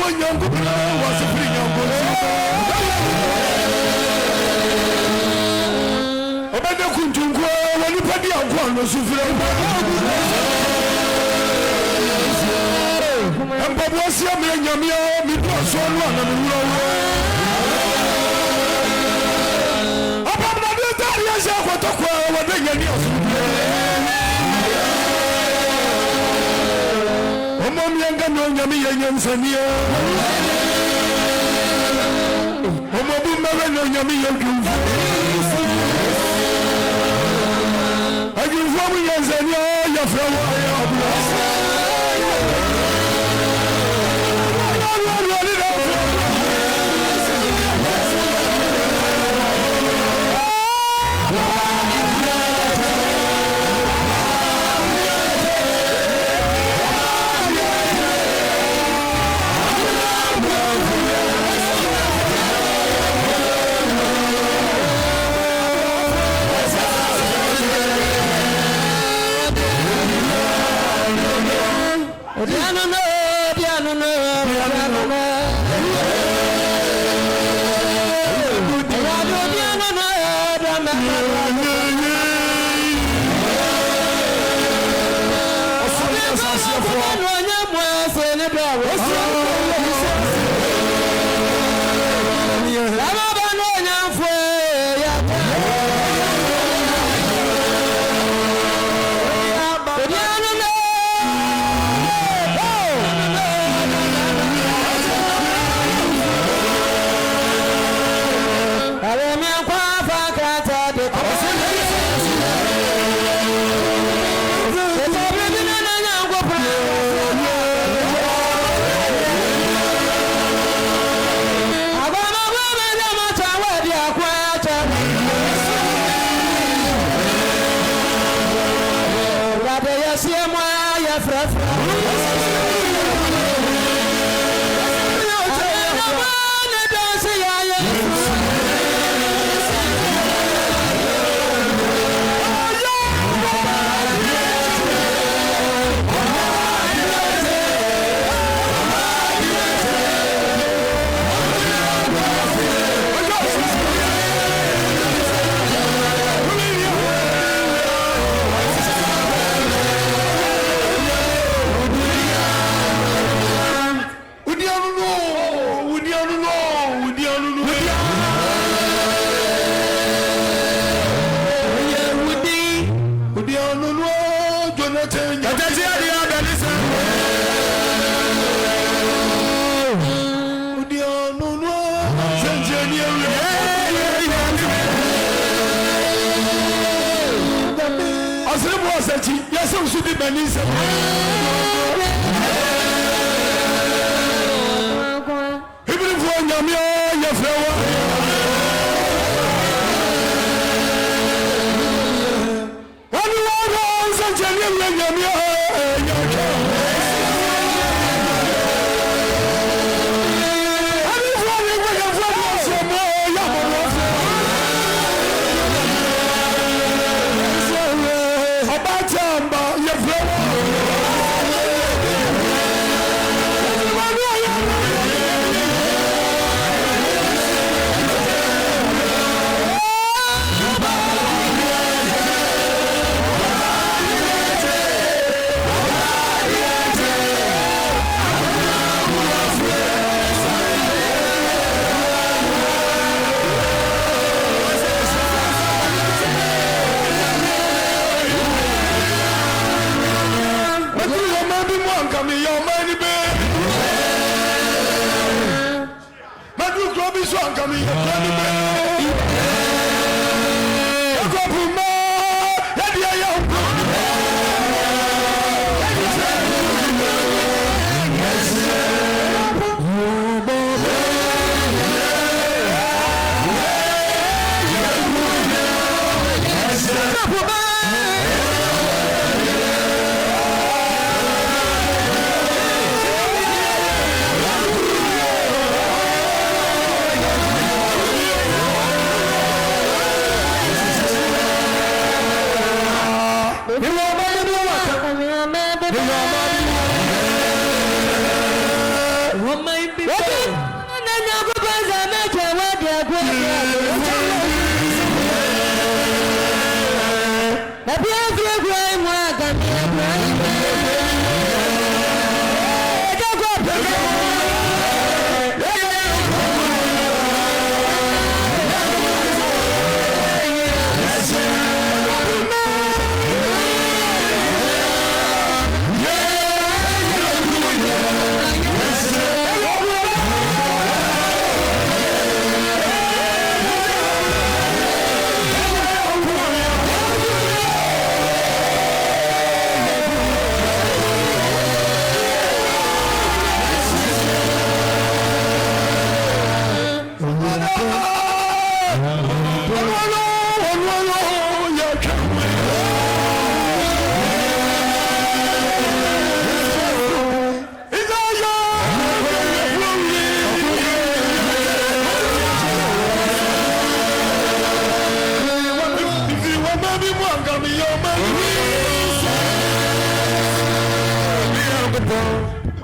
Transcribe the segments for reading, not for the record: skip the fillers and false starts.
one young girl was a pretty young girl. About the Kuntungo, when you put the Uncle, was and Bob was your man, Yamia, me was one of the about the Darius, I want to call what they get. Omom yanga no nyami yenyansania Omobu mebe no nyami yenkufu Ajufu mu yanzania ya frawa ya abula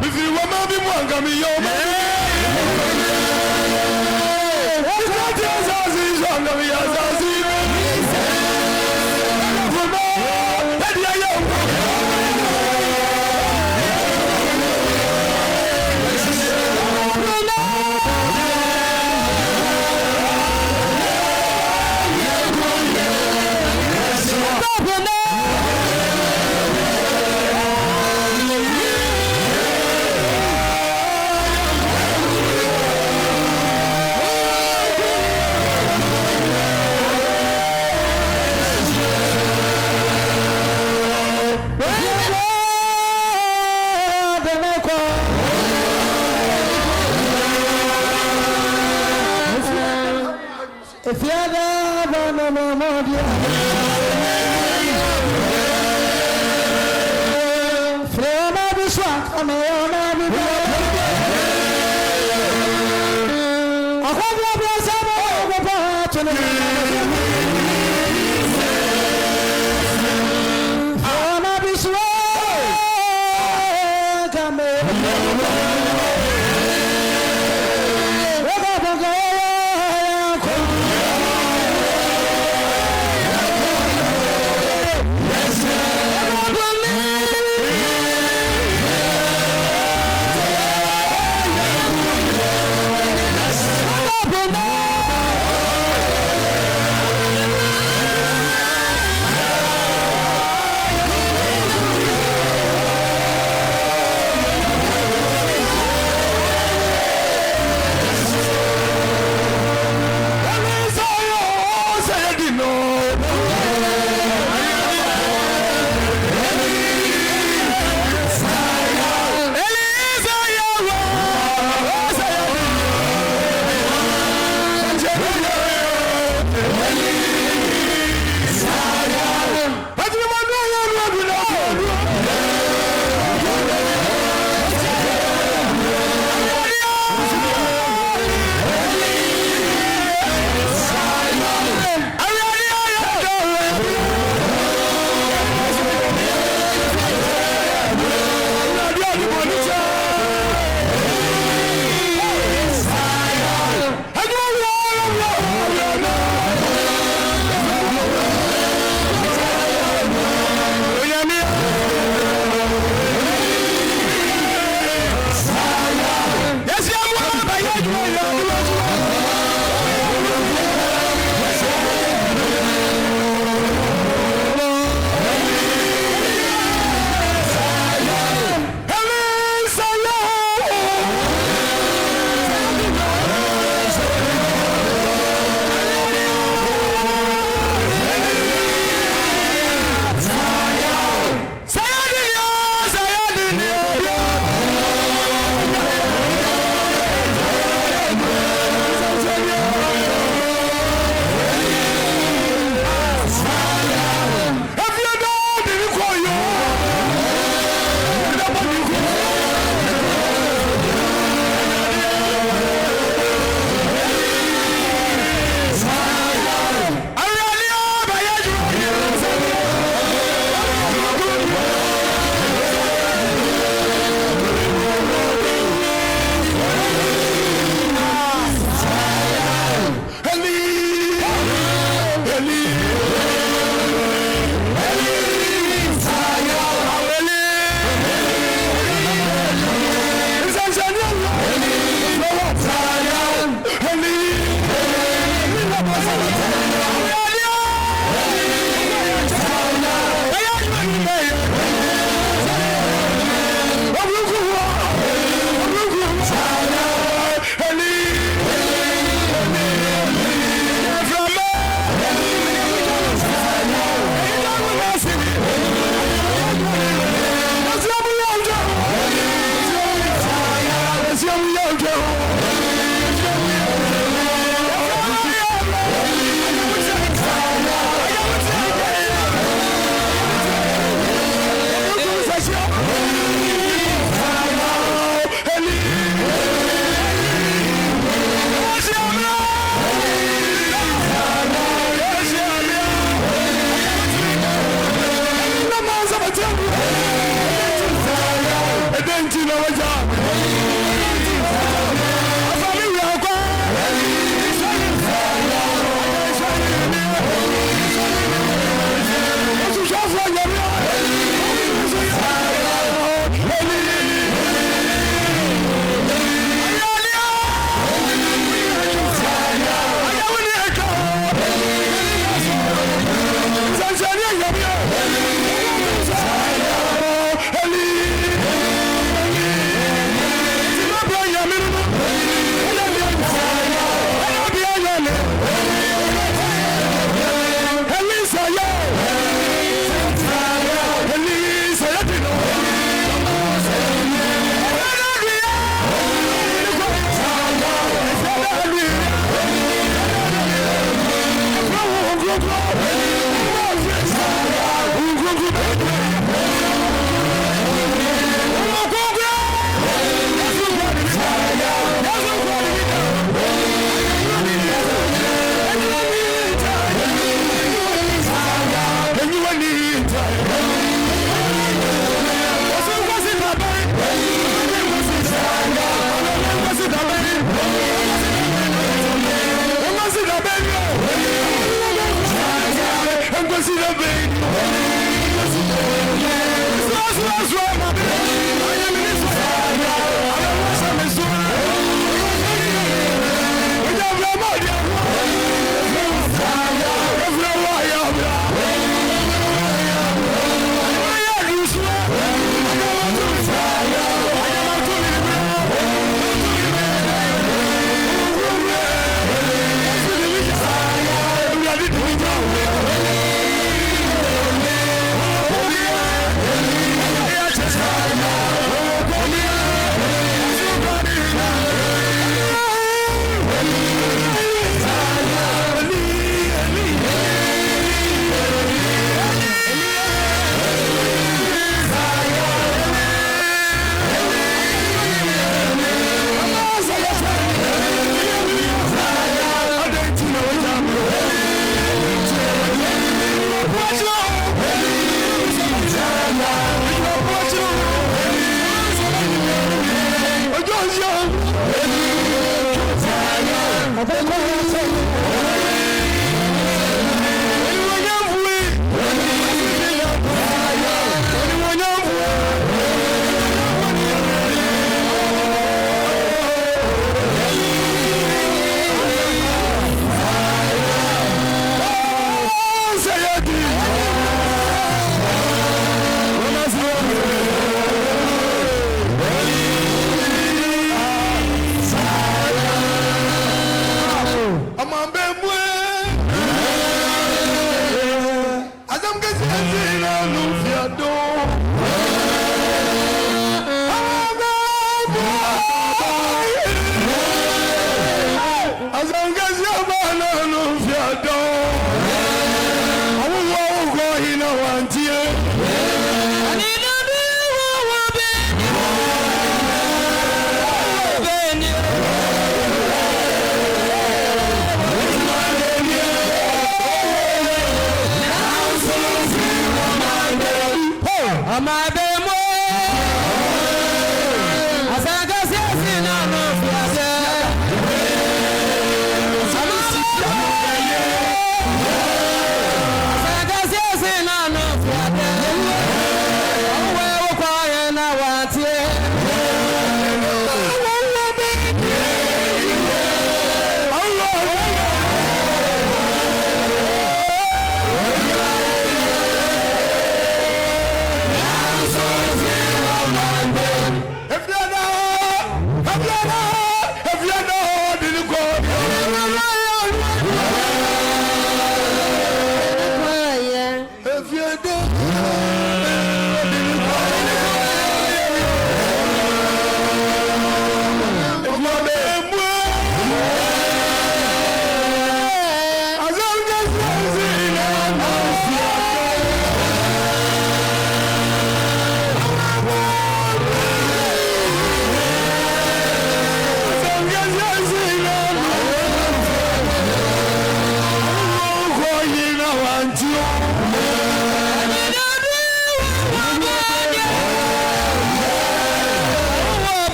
Miziri wa mabi mwanga miyoma. Ukati azazi zwanga miyazazi. Hadi ya yongo. If you're there, no more. From every swamp, I'm on every day. I hope you're blessed over part of from every swamp, come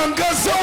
wankasa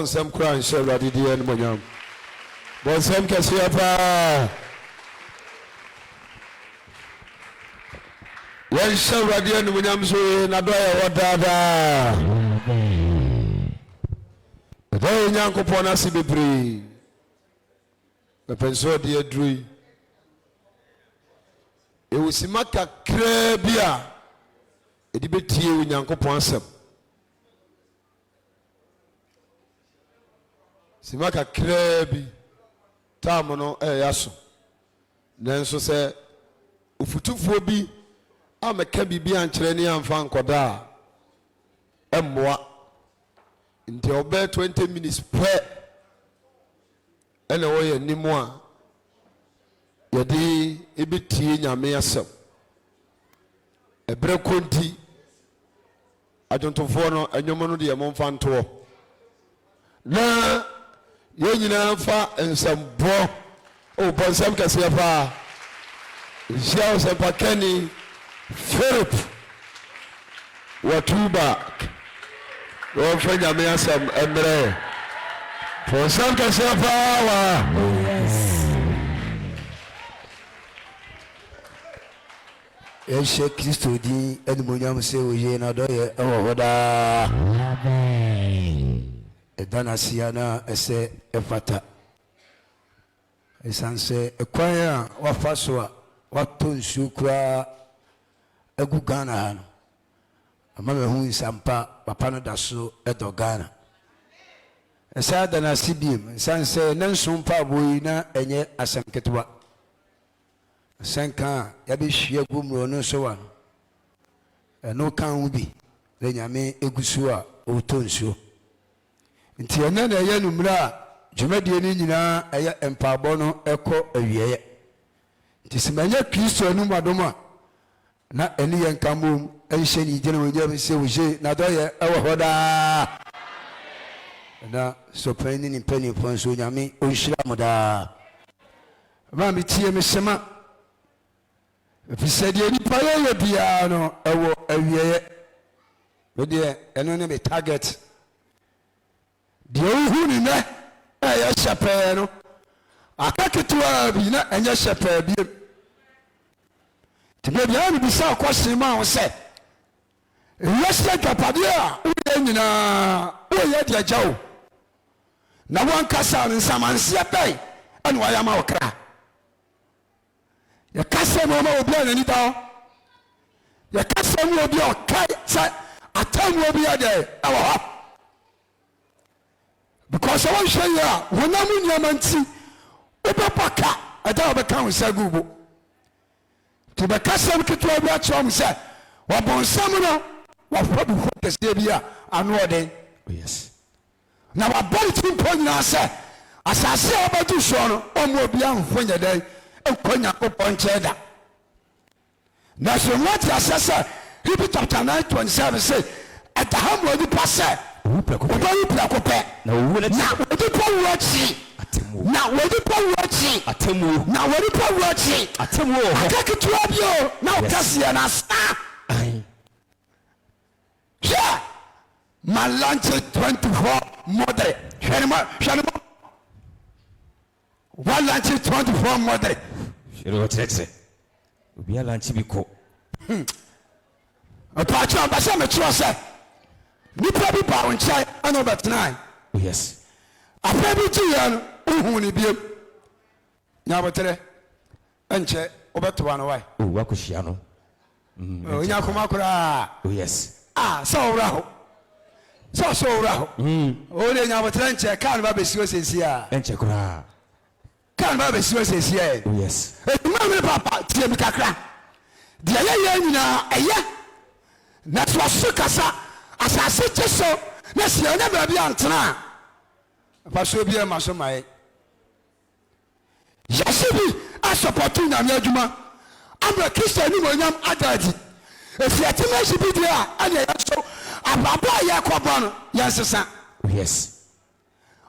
nsɛm kora nhyɛ Awurade di animuonyam. Bɔ nsɛm kɛseɛ paa. Yɛnhyɛ Awurade animuonyam so n'adɔyɛ wɔ daadaa. Ɛdɔyɛ Nyankopɔn ase bebree. Mepɛ nso ɔde aduru yi. Ewusima kakraa bi a ɛde bɛtie wo Nyankopɔn asɛm. Sima kakraa bi taamu no ɛyɛ so. Nanso sɛ ofutufuo bi a mɛka biribi ankyerɛ ne amfa nkɔda a ɛmmoa. Nti ɔbɛɛ 20 minutes pɛ ɛna wɔyɛ nimu a yɛde ɛbɛtie Nyame asɛm. Ɛbrɛ konti adwontofoɔ no ɛnwom no deɛ momfa ntoɔ na yɛn nyinaa fa nsɛmbɔ bɔ nsɛm kɛseɛ paa. Nhyia wo sɛmpa Kenny Philip Watuba wɔmfa Nyame asɛm mmerɛ bɔ nsɛm kɛseɛ paa wa. Yɛhyɛ Kristo din animuonyam sɛ woyɛ na dɔyɛ ɛwɔ hɔ daa. Ɛda n'aseɛ na ɛsɛ ɛfata. Ɛsiane sɛ ɛkwan a wafa so a watɔ nsuo koraa agu Ghana ha no ama mahu nsampa papa no da so ɛdɔ Ghana. Ɛsɛ ada n'ase biem ɛsiane sɛ ne nso mpaabɔ yi na ɛnyɛ asɛm ketewa. Senka yabɛhyia gu mmorɔ no so wa no ɛno ka ho bi na Nyame egusu a ɔtɔ nsuo. Nti ɛnɛ na ɛyɛ numere a dwumadie no nyinaa ɛyɛ mpaabɔ no ɛkɔ awieɛ. Nti sɛ manyɛ Kristo anum adom a na ɛne yɛ nka mmom ɛnhyɛ ne gyina wɔnyam sɛ wogye na dɔyɛ ɛwɔ hɔ daa. Na sɔpɛn ne ne mpanimfoɔ nso Nyame ɔnhyira mo daa. Ma metie me hyɛma ɛfisɛ deɛ nipa yɛyɛ biara no ɛwɔ awieɛ. Wodeɛ ɛno ne me target. Deɛ wohu ne nɛ ɛyɛ hyɛpɛɛ no aka ketewa bi na ɛnyɛ hyɛpɛɛ biem. Nti baabiara ne bisa ɔkɔhyee ma wo sɛ ɛwiase dwapadeɛ a woyɛ nyinaa woyɛ de agya wo na woankasa no nsamanseɛ bɛn ɛne wayɛ ama wo kra. Yɛkasa mu ɔma obi a n'ani da hɔ. Yɛkasa mu obi a ɔkae sɛ atamu obi a dɛ ɛwɔ hɔ. Because sɛ wɔnhwɛ yi a honam nneɛma nti wobɛbɔ ka ɛda a wɔbɛka wo nsa gu bo. Nti bɛkasɛm ketewa bi akyerɛ mo sɛ wɔbɔnsam no wɔfa bufuo kɛseɛ bi a ano ɔden. Na wabɔ ne ti mpo nyinaa sɛ asase a wɔbɛgye soɔ no ɔmo obi ahofo nyɛ dɛn ɛnkɔ Nyankopɔn nkyɛn da. Na so wɔte asɛ sɛ Hebrew chapter 9:27 say ɛda ha mo nipa sɛ wɔbɛyi prɛko pɛ na wɔde pɔ wo akyi na wɔde pɔ wo akyi na wɔde pɔ wo akyi aka ketewa bi o na wokaseɛ no asa. Hwɛ Malachie 24 modere hwɛ ne mɔ Malachie 24 modere kyerɛ obi alanchi bi kɔ ɔpaakyɛ ɔbɛsɛ mekyerɛ sɛ nipa bi ba wo nkyɛn ɛna ɔbɛtenae. Afɛ bi gyeeɛ no wohu ne biem nyaboterɛ ɛnkyɛ wobɛtoa no wae wakɔhyia no ɔnya koma koraa sɛ ɔwora ho sɛ ɔsɛ ɔwora ho ɔwode nyaboterɛ nkyɛ kaa no ba bɛsi wɔ sɛsi a ɛnkyɛ koraa kaa no ba bɛsi wɔ sɛsi a ɛduma mene papa tie mi kakra deɛ yɛyɛ nyinaa ɛyɛ na so ɔso kasa asase kye so na siɛ ne baabi antena a pa so bi ma so mae yɛse bi asɔpɔto Nyame adwuma ama Kristo animuonyam adadi ɛfiatim ahyi bi deɛ a ɛne yɛ so abrabɔ a yɛkɔbɔ no yɛnsesa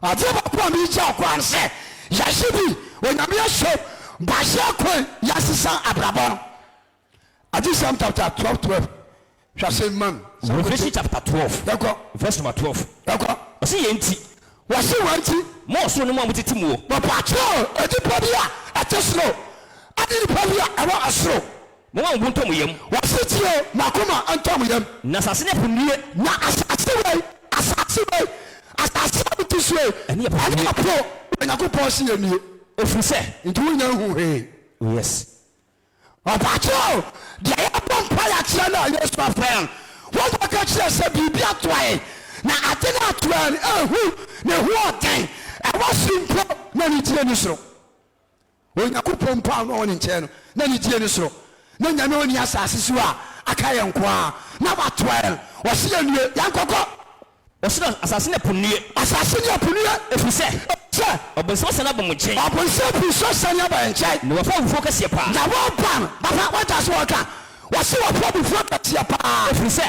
adeɛ bapo a meyigya ɔkwan sɛ yɛse bi Onyame ahyɛ bahyɛ kwan yɛsesa abrabɔ no. Adisam chapter 12 hwɛ sɛ mam Revelation chapter 12 verse number 12 dakɔ ɔsi yɛ nti wasi wanti mo so no mo tete mu papa cho edipodia atesro adipodia awa asro mo wa bunto mo yam wasi tie makoma antom yam na asase ne punie na asase we asase bitiswe ani apo Nyankopɔn si yɛnie ofiri sɛ nti wonya hu hwee yes ɔpakyɛw deɛ yɛbɔ mpa yɛakyerɛ no a yesu afɛn wɔbɛka kyerɛ sɛ biribi atoae na ade no atoa no ahu na ɛhu ɔden ɛwɔ so mpo na ne tie no soro onyankopɔn mpo a na ɔwɔ ne nkyɛn no na ne tie no soro na nyame ɔni asase so a aka yɛ nko a na watoa no wɔse yɛnue yɛnkɔkɔ wɔse asase ne punie ɛfiri sɛ ɔbɛnsɛ sana bɔ mo nkyɛn ɔbɛnsɛ pii so sane aba nkyɛn na wɔfa bufuo kɛseɛ paa na wɔba no baba wɔda so wɔka wɔse wɔfa bufuo kɛseɛ paa ɛfiri sɛ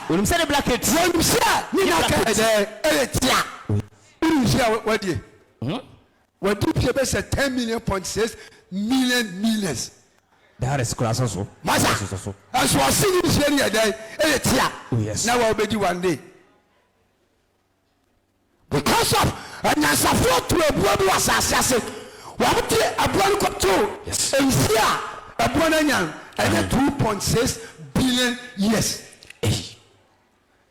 onim sɛ ne blacket wɔnim sɛ ne naka ɛdɛ ɛyɛ tia wonim sɛ wadie wadi pie bɛsɛ 10.6 million that is class so masa ɛso ɔse ne nhyɛ ne yɛdɛ ɛyɛ tia na wɔbɛdi one day because of anyansafoɔ to abua bi wɔ asase ase wɔde abua no kɔtoo nsi a abua no anya ɛyɛ 2.6 billion years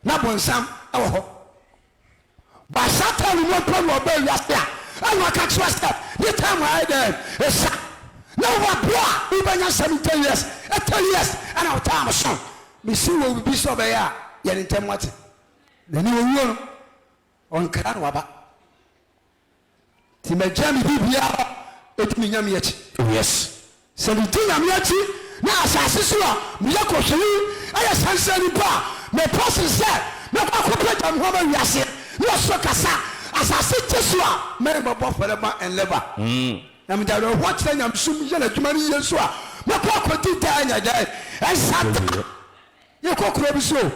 na bɔnsam ɛwɔ hɔ basata no mu pɛ no ɔbɛ wiase a ɛna ɔka kyerɛ sɛ ne time ayɛ dɛ ɛsa na wɔaboa a wobɛnya 70 years 80 years ɛna wotaa mo so mesi wɔ bibi sɛ ɔbɛyɛ a yɛne ntɛm wate n'ani wɔwuo no ɔnkra no waba nti magya me bibiara ɛtumi nya me akyi yes sɛ medi nyame akyi na asase so a meyɛ kɔhwere ɛyɛ sansa nipa a mepɔ se sɛ mɛkɔ akɔpɛ gya me hɔ ma wiase ne ɔsoro kasa asase gye so a mɛbɛbɔ fɛrɛ ma ɛnlɛba na medade hɔ kyerɛ nyamesom yɛ n'adwuma no yie so a mɛkɔ akɔdi daa nya dɛ ɛnsata yɛkɔ kuro bi so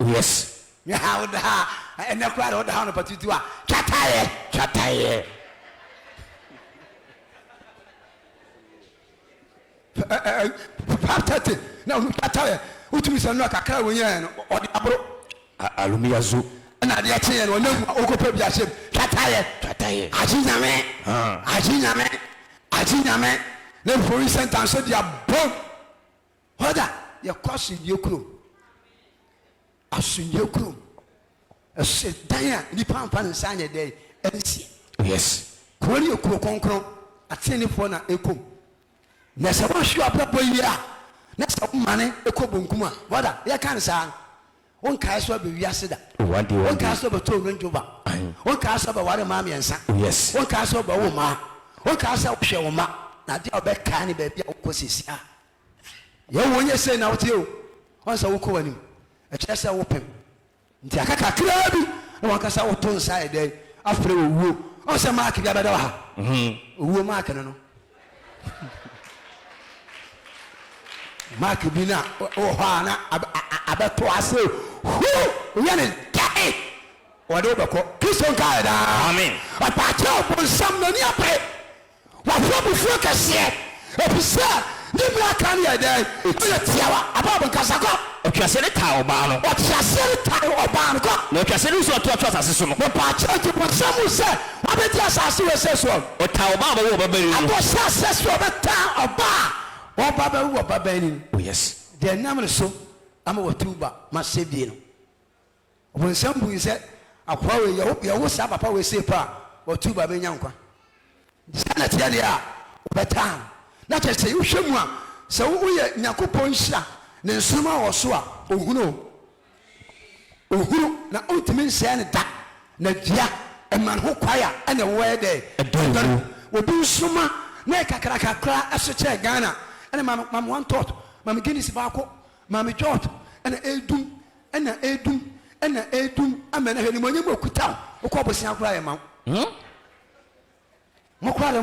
yes ha woda ha ɛnɛ koraa de woda ha no patutu a twatayɛ 5:30 na ɔno twatayɛ wotumi sɛ no kakra wɔnyɛɛ no ɔde aboro alumia zo ɛna adeɛ kyeɛ no ɔnamu a wokɔpɛ bi ahyɛm twatayɛ agye nyame na mfori sɛntan so de abom hɔda yɛkɔ asomdwie kurom ɛsɛ dan a nipa mpa ne nsa anyɛ dɛ ɛnsie yes kuro ne yɛ kuro kɔnkɔn atenefoɔ na ɛkɔm na sɛ woahwe abrabɔ yie a na sɛ womane ɛkɔ bonkum a wɔda yɛka ne saa wonkae so abɛwiase da wonkae so bɛtɔ no ndwoba wonkae so bɛware maa mmiɛnsa wonkae so bɛwo maa wonkae so wohwɛ wo ma na adeɛ a wobɛkaa ne baabi a wokɔ sesi a yɛwɔ nyɛ sei na wote o ɔn sɛ wokɔ w'anim ɛkyerɛ sɛ wopem nti aka kakraa bi na wankasa woto nsa yɛ dɛn afrɛ owuo ɔn sɛ maake bi abɛda wɔ ha owuo maake no no maake bi na wɔ hɔ a na abɛto ase woyɛ ne dae wɔde wobɛkɔ kristo nkaɛ daa ɔpaakyɛ ɔbonsam n'ani apere wafrɛ bufuo kɛseɛ ɛfisɛ ne mmara ka no yɛ dɛn woyɛ tiawa ababɔ nkasa kɔ ɔtwase ne taa ɔbaa no ɔtwase ne taa ɔbaa no kɔ na ɔtwase ne nso ɔtoato asase so no ɔpaakyɛ nti bɔnsam sɛ wabɛdi asase wɔ sɛ soɔ ɔtaa ɔbaa a bɛwɔ ɔba bɛni no abɔhyɛ asɛ so ɔbɛtaa ɔbaa ɔba bɛwu ɔba bɛni no yes deɛ nam no so ama watu ba ma sɛ bie no ɔbɔnsam bui sɛ akoa wei yɛwo saa papa wei sei pa a watu ba bɛnya nkwa sɛ na teɛ deɛ a ɔbɛtaa na kyerɛ sɛ wohwɛ mu a sɛ woyɛ nyankopɔn nhyira ne nsoroma wɔ so a ɔhunu na ɔntumi nsɛe ne da na dua ɛma ne ho kwae a ɛna wɔyɛ dɛ ɛdɔre obi nsoma na ɛkakrakakra ɛso kyerɛ Ghana ɛne mame one thought mame Guinness baako mame George ɛna ɛdum ama na hwɛ ne mɔnyɛ mu akuta wo wokɔ bɔsia koraa yɛ ma wo mo koraa de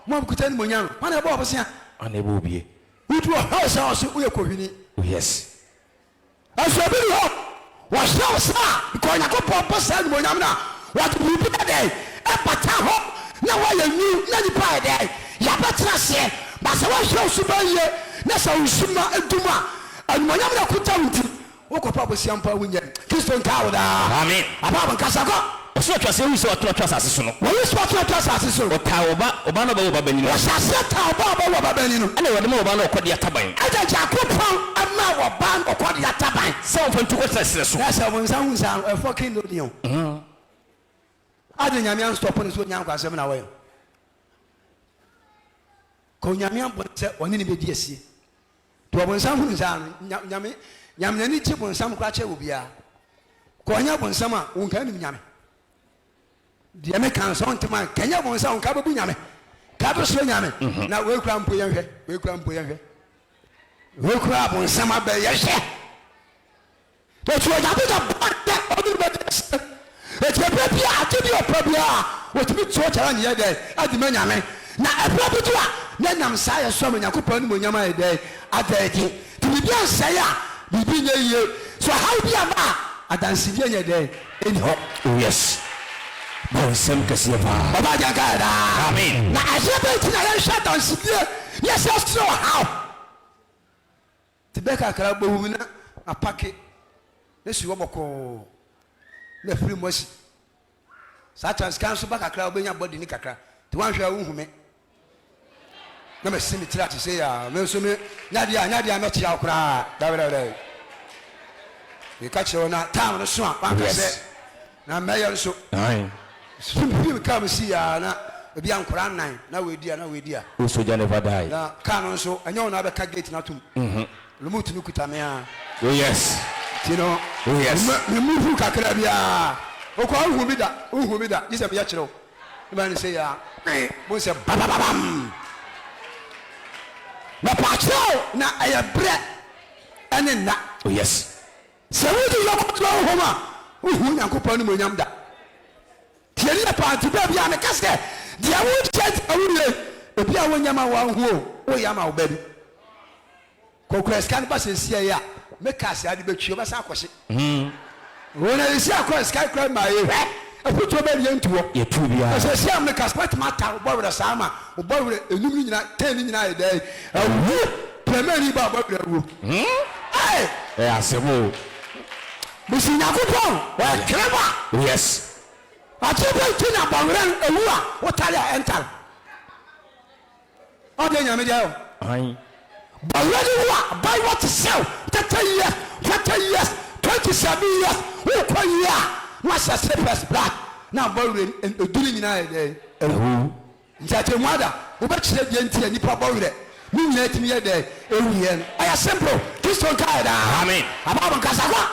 mo akuta ne mɔnya no wane ɛbɔ bɔsia ane ɛbɔ obie wotu ɔhɛ sɛ ɔso woyɛ kɔhwini yes ɛso bi ne hɔ wɔhyɛ wo sa a nkɔ Onyankopɔn bɔ saa nimonyam no a wɔde biribi da dɛn ɛbata hɔ na wɔyɛ nwu na nipa yɛ dɛn yɛabɛtena aseɛ ba sɛ wɔhyɛ wo so bɛyie na sɛ wo nsuma adum a animonyam no akuta wo nti wokɔpa bɔsia mpa wonyɛ kristo nka wo daa amen ababɔ nkasa kɔ ɔso atwase hu sɛ ɔtɔ atwase so no wɔyɛ sɛ ɔtɔ atwase so ɔtaa ɔba no bɛwɔ baba ni no ɔhyɛ ta ɔba baba ni no ɛna wɔde ma ɔba no ɔkɔde ataban agya Nyankopɔn ama ɔba no ɔkɔde ataban sɛ ɔmfa ntu kɔsɛsrɛ so na sɛ wɔnsa hu nsa ɛfɔ kendo ni o ade nyame anstɔpo ne so nyanko asɛm na wɔyɛ ko nyame abɔ sɛ ɔne ne bɛdi asie to ɔbɔnsam hu nsa no nyame n'ani gye bɔnsam kora kyɛ wɔ biara ko ɔnyɛ bɔnsam a wonka nim nyame deɛ meka sɛ ɔntema kanyɛ bɔnsam wonka bɛbu nyame ka bɛsoro nyame na wɔakura mpo yɛnhwɛ wɔakura bɔnsam abɛ yɛhwɛ ɛti ɔnyame da bɔdɛ ɔne ne bɛdi asie ɛti ɛberɛ bi a ate bi ɔpɛ biara wɔtumi tuo kyɛra ne yɛ dɛ ade ma nyame na ɛberɛ bi to a na nam saa yɛ sɔm Nyankopɔn ne monyam ayɛ dɛ adaadi nti biribi ansɛe a biribi nyɛ yie so haw bi ama a adansedie nyɛ dɛ ɛni hɔ yes bɔnsɛm kɛseɛ paa ɔba agyanka yɛ daa amen na ɛhyɛ bɛnti na yɛnhwɛ adansedie ne yɛsɛ serɛ wɔ haw nti bɛkakra bɔhum na apake ne si wɔ bɔkɔɔ na afiri mmɔ si saa transika nso ba kakra wobɛnya bɔde ni kakra nti woanhwɛ a wohume na mɛsi me tiri ate sɛ yɛ me nso me nyadeɛ a mɛkyea wo koraa dabɛdɛbɛdɛ meka kyerɛ wo na tam no so a wanka sɛ na mɛyɛ nso fim kaa me si yɛ na ebi ankora nnan na wɔadi a soldier never die na kaa no nso ɛnyɛ wo na wabɛka gate no atom remote no kuta me a oh yes nti no memufu kakra biaa wokɔ wohu bi da gye sɛ meyɛ kyerɛ wo ne sɛ yɛ bo sɛ babababam na paakyerɛw na ɛyɛ berɛ ɛne nna oh yes sɛ wode yɛkɔtena wo hom a wohu Nyankopɔn no monyam da tiɛni yɛ paa nti baa bia meka sɛ deɛ wokyɛ aworie obi a wonyam a woahu o woyɛ ama wo ba bi kɔkura sika no ba sɛ nsiɛ a meka ase ade bɛtwi wobɛsa akɔhye wɔna ɛsi akɔ sika kora ma yɛhwɛ afotuo bɛne yɛntuwɔ yɛtu biara ɛsɛ si a meka spɛtema ata wobɔwerɛ saa ma wobɔwerɛ ɛnum no nyina tɛn no nyinaa yɛ dɛ awu pɛmani ba wobɔwerɛ awuo ɛyɛ asɛm o musi Nyankopɔn wɔɛkere ba yes ate bɛnti na bɔwerɛ awu a wotare a ɛntare ɔde nyame deɛ o bɔwerɛ ne wo a bae wɔte sɛw 30 years 27 years wokɔ yie a wahyɛ slippers black na bɔwerɛ ɛduru nyinaa yɛ dɛ ɛwu nti atɛmu ada wobɛkyerɛ deɛ nti a nnipa bɔwerɛ ne nyinaa tumi yɛ dɛ ɛwuiɛ no ɛyɛ simple kristo nkaɛ daa amen ababɔ nkasa kwa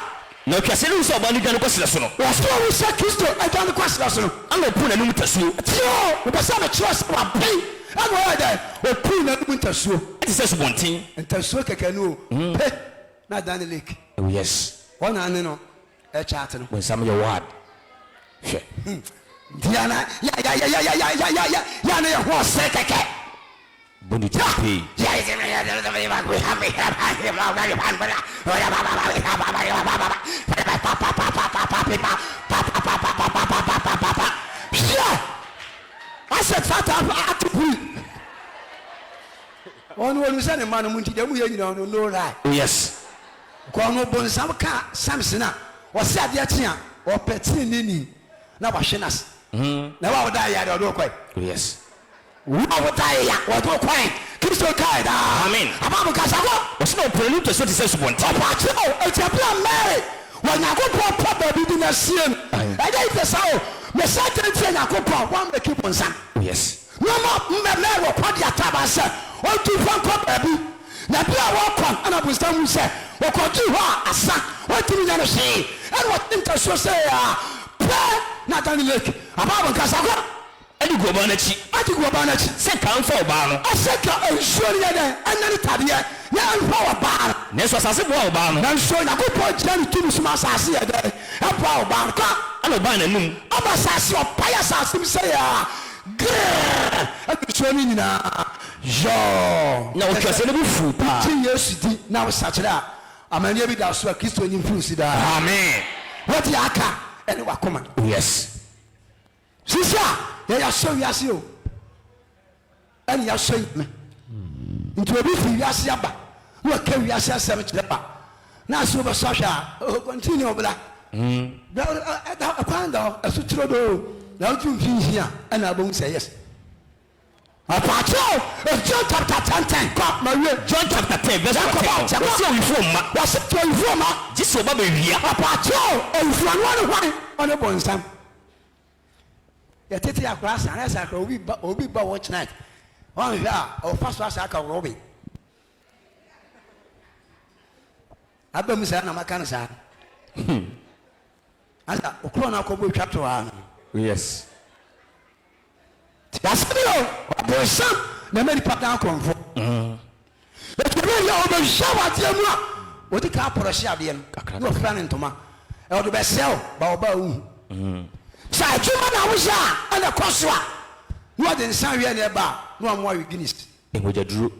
na ɔtwase ne wu sɛ ɔba no dwane kɔserɛ so no wɔsoro wo sɛ kristo adwane kɔserɛ so no ana ɔpu n'anom tasuo tio wopɛ sɛ mekyerɛ sɛ waben ɛna ɔyɛ dɛ ɔpuu n'anom ntasuo ɛte sɛ subɔnten ntasuo kɛkɛ no o pe na adane lake oh yes ɔnaane no ɛkyɛ ate no bɔnsam yɛ wad hwɛ diana ya ne yɛ ho ɔsɛ kɛkɛ bɔne ti pii asɛ fata atopui ɔno sɛ ne ma no mu nti dɛ mu yɛ nyina ɔno no rai oh yes kɔno bonsam ka Samson a ɔsɛ adeɛ kye a ɔpɛ tene nini na wahwe no ase na wa woda yɛ deɛ ɔde wokɔe oh yes wa woda yɛ wɔde wokɔe kristo kae daa amen ababo kasa kɔ ɔsɛ na ɔpu n'anom tasuo te sɛ subɔnten ɔpaakyerɛ o ɛtiapia Mary wɔ Nyankopɔn pɔ baabi di na sie no ɛgya yipɛ sa o mesɛ tentie Nyankopɔn woamɛki bonsam oh yes nɔma Mary wɔkɔ de ataba sɛ ɔntu fa nkɔ baabi na bi a wɔkɔ ana bonsam mu sɛ wɔkɔgye hɔ a asa wɔtumi nya no hwee ɛne wɔte ntasuo sɛ a pɛ na adane lake ababo nkasa kɔ ɛde gu ɔbaa n'akyi ade gu ɔbaa n'akyi sɛ ka mfa ɔbaa no ɔsɛ ka nsuo no yɛ dɛn ɛnɛ ne tadeɛ ne ɛmfa ɔbaa no nanso asase boa ɔbaa no nanso Nyankopɔn gyina ne tumi som asase yɛ dɛn ɛboa ɔbaa no ka ana ɔbaa n'anom ɔma asase ɔpae asase m sɛ yɛ a grɛ ɛde nsuo no nyinaa yɔ na ɔtwase no bo fuu paa gye Yesu di na wosakyerɛ a amanneɛ bi da so a kristo nyim firi si daa amen wɔde aka ɛne wakoma oh yes sisi a yɛyɛsɔ wiase o ɛne yɛsɔ nyame nti obi firi wiase aba na waka wiase asɛm kyerɛ ba na ase wobɛsɔ hwɛ a continue wobla Apanda, a sutro, now to be here, and I won't say yes. Apacho, John chapter 10, John chapter 10, verse 10. What's it to inform? This will be here. Apacho, and one on a bone stamp. You take your class and as I will be watch night. One here, or first was I can Robbie. I've been saying, I'm a cancer. And a chronicle chapter 1. Yes. That's the boy, son. The many part down come from. But really, over shower, dear, what the car for a shabby, no friend into my or the best sell, Baobao. So I do what I was and a crosswa. What in some year nearby, no more Guinness. In which I drew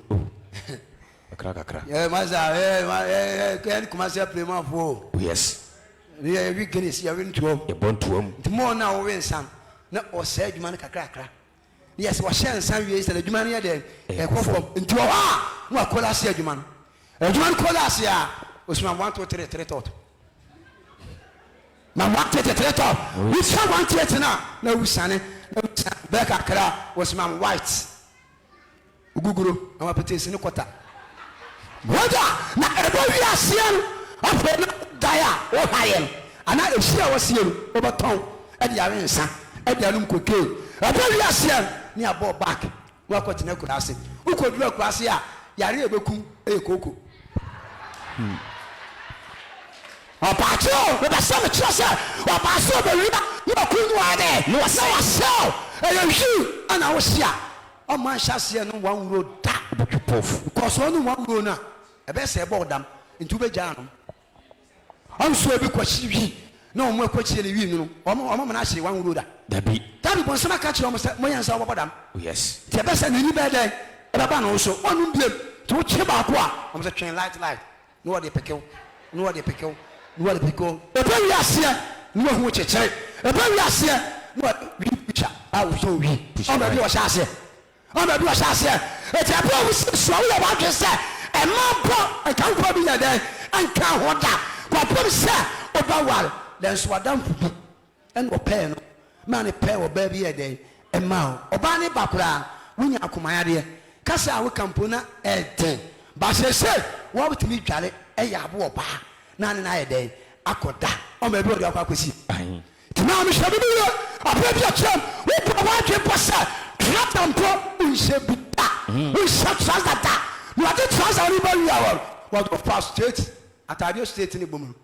a crack. Yeah, Master, can't come as a play my fool. Yes. Yeah, we Guinness, you're into a bone to him. The more now, win some. Not or said, you man, a crack. Yes, was sharing some years and a human there. A cough into a what call us here, man. A human call us here was my 1 2 3 thought. My 1 2 3 thought. We saw 1 theatre now. No, Sunny, no, Becca was my white. Google, I'm a petition in the quarter. Brother, now everybody has seen up Daya or Higher. And I see I was here over town at the Arinsa at the Alum Cocaine. Everybody has seen. Near ball back. What got no class? Who could look last year? Yari Boku, a cocoa. A patrol with a summer trusser, or pass over river, no couldn't no so, and you, and I was here. Oh, my chassis, no one road, because only one road now. A best about them into the jam. I'm sure because she. No more question you know. I say one road. That was some catch almost my answer about them. Yes. The best and any better. And also one blame to Chibaqua on the train light. No, they pickle. No, they pickle. No, they pickle. A very last year, no one which say. A very last year, what we I was so weak. On the door, I say. On the door, I say. It's a problem so about to say. And my I can't probably a day and can't hold that. But probably say about then swadam and what pen man a pair of baby a day and mouth or banny bakura when you akumayade Casa we campuna a day but she said what would me jolly a yabu ba none and I a day akoda or maybe what you are to see now Mr. I pray your champ we provide you passa trap and pro we should be that we shall trust that you are the trust everybody hour what of past state at our state in the woman.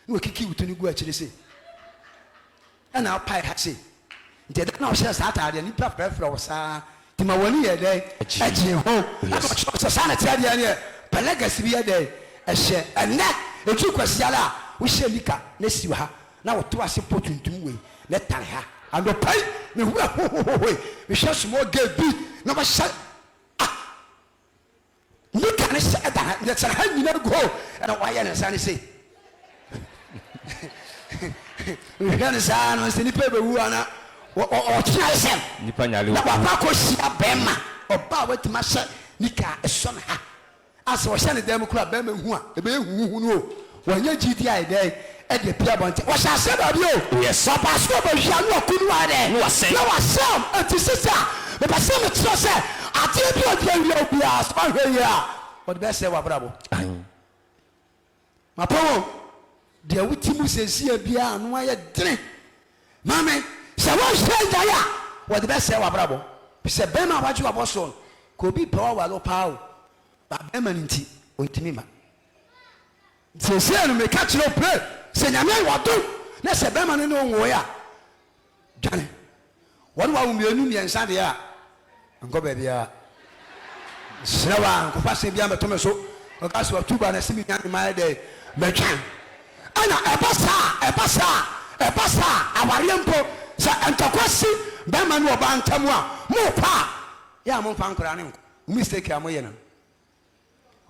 We kiki utuni go actually say. And our pie had say. Did not share Saturday and you prefer was to my 1 year day at home. Society idea, Pelagas be a day, a share, and that the two questions we shall lika, let's see her. Now to us important to me, let her. And the pie, we shall small get beat, no more shut. Look at us at that, that's a hand you never go, and a wire and sunny say. We can say, I'm a paper who are or Chelsea. Papa Cosia Bema or Bow to Massa Nika, a son. As was sending them club Bema who are the baby who know when your GTI day at the Piabont. What I said of you? Yes, Papa Stopper shall not good one. Was saying, no, some anti sister, but I said, I tell you, you'll be asked, what best say, Bravo. My poem. Dear Witimu says here bia no aye dene mame se won say daya what the best say wa brabo se bema waju aboso ko bi pa wa lo pa o ba bema nti ontimi ma se no me catch no pray se nyame wa do na se bema no wo ya dane won wa umienu miensa de a nko ba bia sewa nko pa se bia metome so o ka so tuba na simi nyame ma de betwan ana ebasa awariempo sa antakwasi be manu oba ntamu a mo pa ya mo fa nkora ne mistake amoye na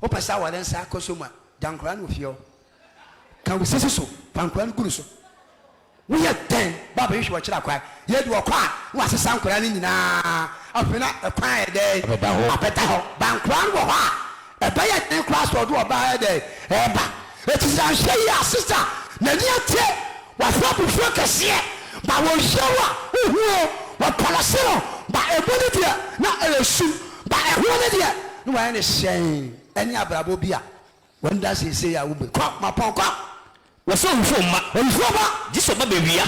o pesa wa den sa kosoma dankora no fio kan we sisi so pankora no guru so we ye den baba yishwa kira kwa ye di okwa wa sesa nkora ne nyina afina ekwan ye de abeta ho bankora no ho a ebe ye den class do oba ye de eba it is a share sister na niate wafa bufuo kɛseɛ ba wɔhyɛ wa ohuo wɔpɔlɔse no ba ɛbu ne deɛ na ɛyɛ ba ɛho ne deɛ na wɔayɛ ne hyɛn ɛne abrabɔ bi a wɔnda seesei a wobɛ kɔ mapɔnkɔ wɔsɛ owufo mma gye sɛ ɔba bɛwia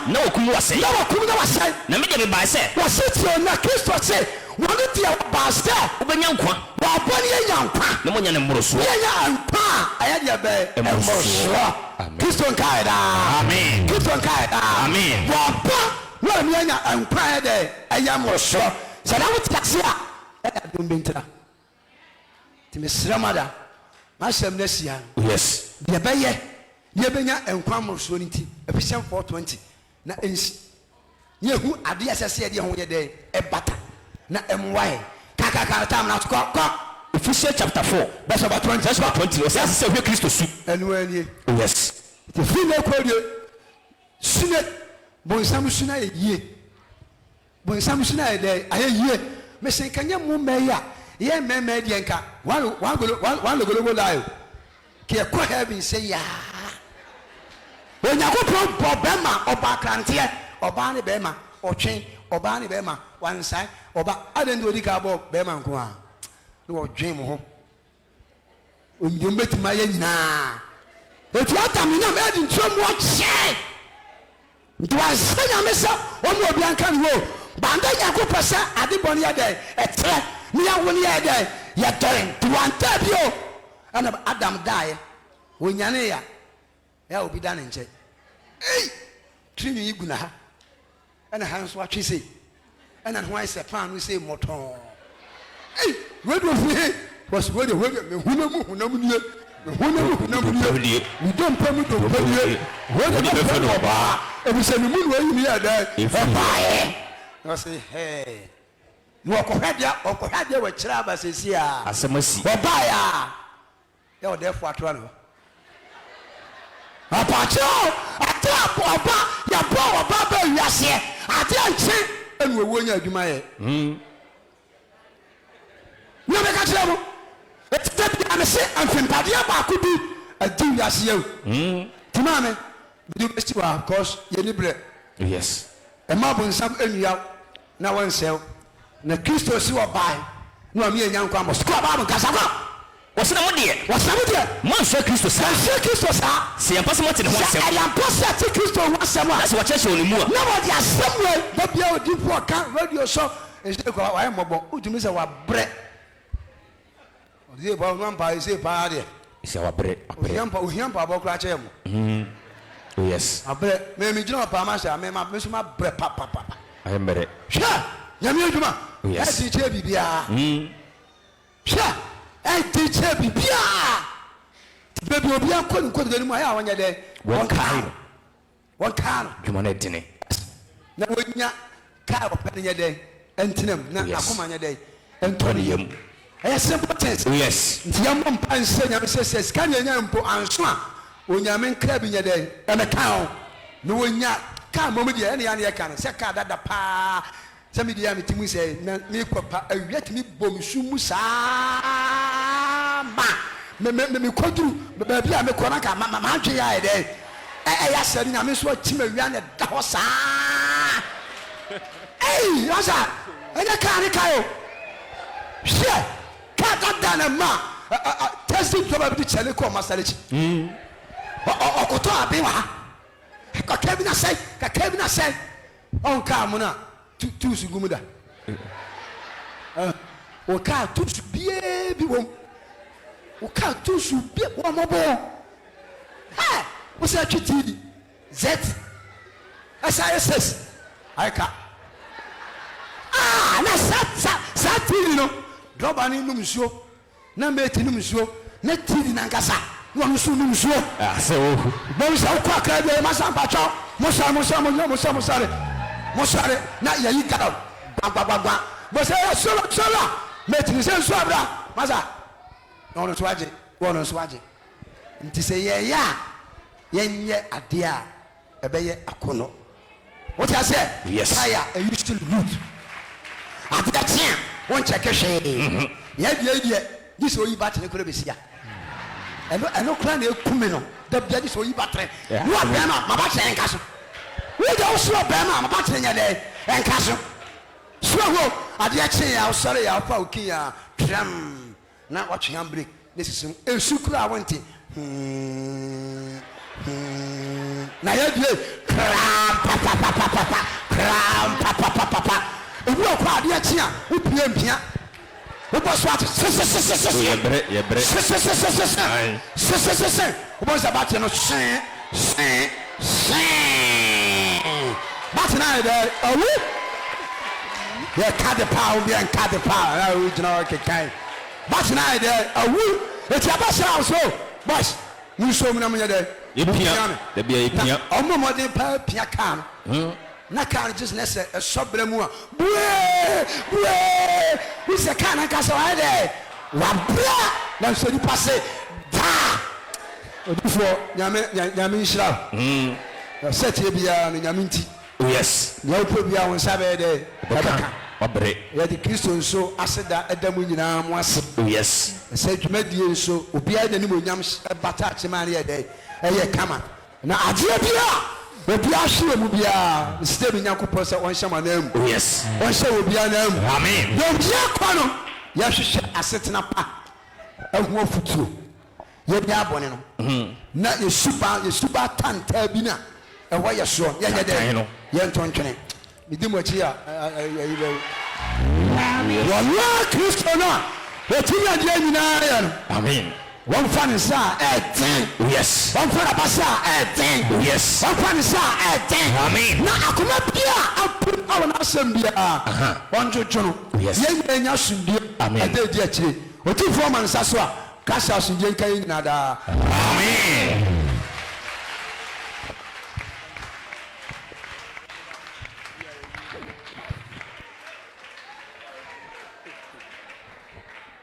na wɔkum wasɛe na mede mebae sɛ wɔse tie na kristo se wɔne deɛ wɔbaa sɛ wobɛnya nkwa wɔabɔ ne yɛnya nkwa na moanya ne mmorosoɔ yɛnya nkwa a ɛyɛ deɛ bɛɛ mmorosoɔ kristo nkae daa amen kristo nkae daa amen wɔbɔ na ɔne yɛnya nkwa ɛyɛ dɛ ɛyɛ mmorosoɔ sɛ na wote ase a ɛyɛ adom bɛntira nti mesrɛ ma da mahyɛm no asia yes deɛ bɛyɛ yɛbɛnya nkwa mmorosoɔ no nti Ephesians 4:20 na ɛnsi yɛhu adeɛ ɛsɛ sɛ yɛdeɛ ho yɛ dɛ ɛbata na ɛmmoaɛ kakaka tam na kɔ Ephesians chapter 4 verse number 20 ɔsɛ asɛ hwɛ Kristo su ɛno anie yes nti firi na ɛkɔdie sune bonsam su no ayɛ yie bonsam su no ayɛ dɛ ayɛ yie mɛsɛ nka nyɛ mo mmɛ yi a yɛ mmɛmmɛ deɛ nka wanlogologo layo ka yɛkɔ heaven sɛ yaa onyankopɔn bɔ bɛrima ɔba akranteɛ ɔbaa ne bɛrima ɔtwe ɔbaa ne bɛrima wansae ɔba adɛn de ɔdi ka bɔ bɛrima nko a na wɔdwen mo ho onyom bɛtumi ayɛ nyinaa ɛtu atam ne nam ɛde ntuo mu ɔkyɛe nti wansɛ nyame sɛ ɔne obi anka ne wo banda nyankopɔn sɛ ade bɔ ne yɛ dɛn ɛtrɛ ne yɛwo ne yɛ dɛn yɛdɔre nti wanta bio ɛna Adam daeɛ onyane ya ɛa obi da ne nkyɛn tirinwi yi gu na ha ɛna ha nso atwe sei ɛna ne ho ayɛ sɛ paano sei mmɔtɔn wede ofie wɔs wede mehuna mu hunam nie mehuna mu hunam nie medompa mu dompa nie wede bɛfɛ no ɔbaa ɛfisɛ ne mu ne wayi ne yɛ dɛn ɛbaeɛ na ɔse hɛ na ɔkɔhwɛ deɛ wɔkyerɛ aba sɛsi a asɛm asi ɔbaeɛ a yɛ ɔdɛfo atoa no apakyerɛ ate ɔba yɛbɔ ɔba bɛ wiaseɛ ate ankye ɛne wɔwuo nya adwuma yɛ na mɛka kyerɛ mo ɛtita bia me se amfempadeɛ baako bi adi wiaseɛ o ntima me bide bɛsi wɔ cause yɛni berɛ yes ɛma bonsam anua na wɔnsɛw na kristo si wɔ bae na ɔme yɛnya nkwa mmɔ sukuu ɔbaa mo nkasa kɔ wɔsena mo deɛ moansua Kristo saa sɛ yɛmpa sɛ moate ne ho asɛm ɛyɛmpa sɛ ate kristo ho asɛm a na sɛ wɔkyerɛkyerɛ wɔ ne mu a na wɔde asɛm wei da bia odi mpo ɔka radio so ɛsɛ kɔ wayɛ mmɔbɔ wotumi sɛ wabrɛ ɔde ba no mpa ɛsɛ paa deɛ ɛsɛ wabrɛ ohia mpa abɔ koraa kyɛɛ mo yes abrɛ megyina ɔpaa ma hyɛ me so mabrɛ papapapa ayɛ mmerɛ hwɛ nyame adwuma yes ɛdi kyerɛ biribiaa hwɛ ɛdi kyerɛ biribiaa baabi obi akɔ ne nkɔdɔ no mu ayɛ a wɔnyɛ dɛ wɔnkaa no dwuma no ɛdene na wɔnya kaa wɔpɛ no nyɛ dɛ ɛntenam na akoma nyɛ dɛ ɛntɔ ne yam ɛyɛ simple things yes nti yɛmmɔ mpa nsɛ nyame sɛ sika ne ɛnya mpo anso a onyame nkra bi nyɛ dɛ ɛmɛka ho na wɔnya kaa mmom deɛ ɛne yɛane yɛka no sɛ kaa dada paa sɛ mede yɛ metimi sɛ na mekɔ pa awia tumi bom su mu saa ma mekɔduru baabi a mekɔ no ka maadwe yɛ ayɛ dɛ ɛyɛ asɛ no nyame so akyim awia ne da hɔ saa asa ɛnyɛ kaa ne kae o hwɛ kaa dada ne ma tɛsi dɔba bi de kyɛne kɔ ɔmasareki ɔkotɔ abe wɔ ha kakra bi na sɛe ɔnkaa mo no a tuusu gu mu da wɔkaa tuusu biaa bi wɔm wɔkaa tuusu bia wɔmɔbɔ wo sɛ atwe tv z sis ayɛka na saa tv no drɔba no nom nsuo na mɛti nom nsuo na tv nankasa na ɔno so nom nsuo bɛm sɛ wokɔ akra biaa masa mpatwɔ mosare na yɛyi gadaw gbagbagba bɔsɛ sola mɛtini sɛ nsuo abra masa na ɔno nso agye nti sɛ yɛyɛ a yɛnyɛ adeɛ a ɛbɛyɛ akono wote asɛ kaya ɛyi still root adeɛ kye a wɔnkyɛke hwee yɛdeɛ gye sɛ oyi ba tene kora bɛsia ɛno kora na ekumi no da bia di so yi batre wo abema ma ba kyerɛ nka so wo de wo so abema ma ba kyerɛ nya de nka so so ho ade akye ya usare ya fa uki ya tram na watch handbrake this is esu kura wonte na ya die kram papa ewu akwa ade akye a wo pia mpia wo boss what ye bre wo boss about no but now there yeah, cut the power, we and cut the power. Original okay. But now there, it's your boss house, boss. You show me number there. You piano, the be a piano. Almost more than piano. Naka just necessary a subremua. We say, can I cast away there? Wabra, then so you pass it. Before Yamin Shra. Set here be a Yaminti. Yes. No problem on Saturday. Yeah, the Christian so I said that Adam was. Yes. I said to make you so, be the new yams, batach Maria day. Come on. Now, I will be a sure will be a stable Yanko person on some name. Yes. One shall will be a name. Amen. Don't be a corner. Yes, I set in a pack. I want for two. You're the abonino. Not your super tan tabina. And why you're sure? Yeah, yeah, yeah, Tonkin. You do much here. You're Christian. What you are doing? Amen. One fan is yes. One fan of yes. One fan is Amen. Now I come up here. I put our assembly. One to John. Yes. Amen. I did actually. What you form and Saswa? Cash house in Jenka Nada. Amen.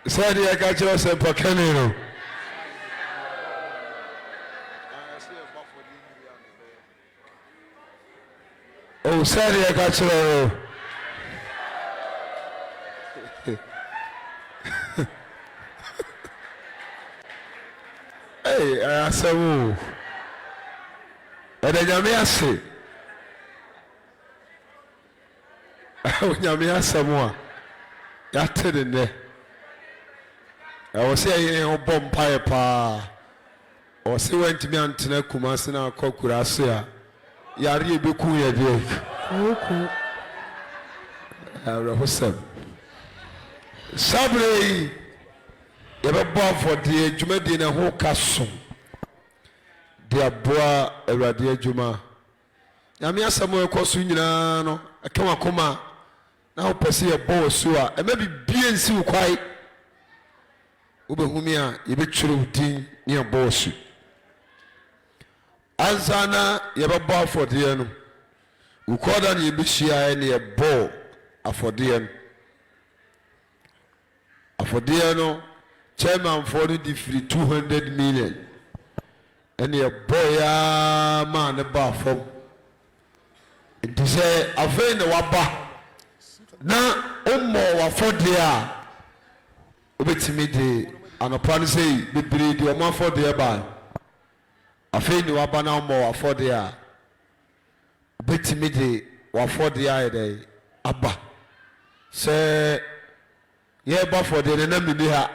Said I got you some Pocanino. Oh, said I got you. Hey, I said, and then you say, when you say more, you're telling me. I was saying, "Oh, bomb pipe, or see when to me and Tina Kumasina Kokurasia, Yari Bukuya, Rahosem. Sabre, you have a bomb for the Jumedina whole castle. Dear boy, a radia Juma. Yamia Samuel Cosunano, a Kamakoma, now pursue a bow sewer, and maybe being so quiet. Ubehumia yebetwere din ne abosu anzana yebabo afode no ukoda ne yebehia ne yebo afode no chairman for the free 200 million and yebo ya man ne ba fom nti se afei ne waba na ummo wafode a obetimi de anopane sei bibiri de o for de ba afei ni waba na mo for de a obetimi de wa for de a de aba se ye ba for de na mini ha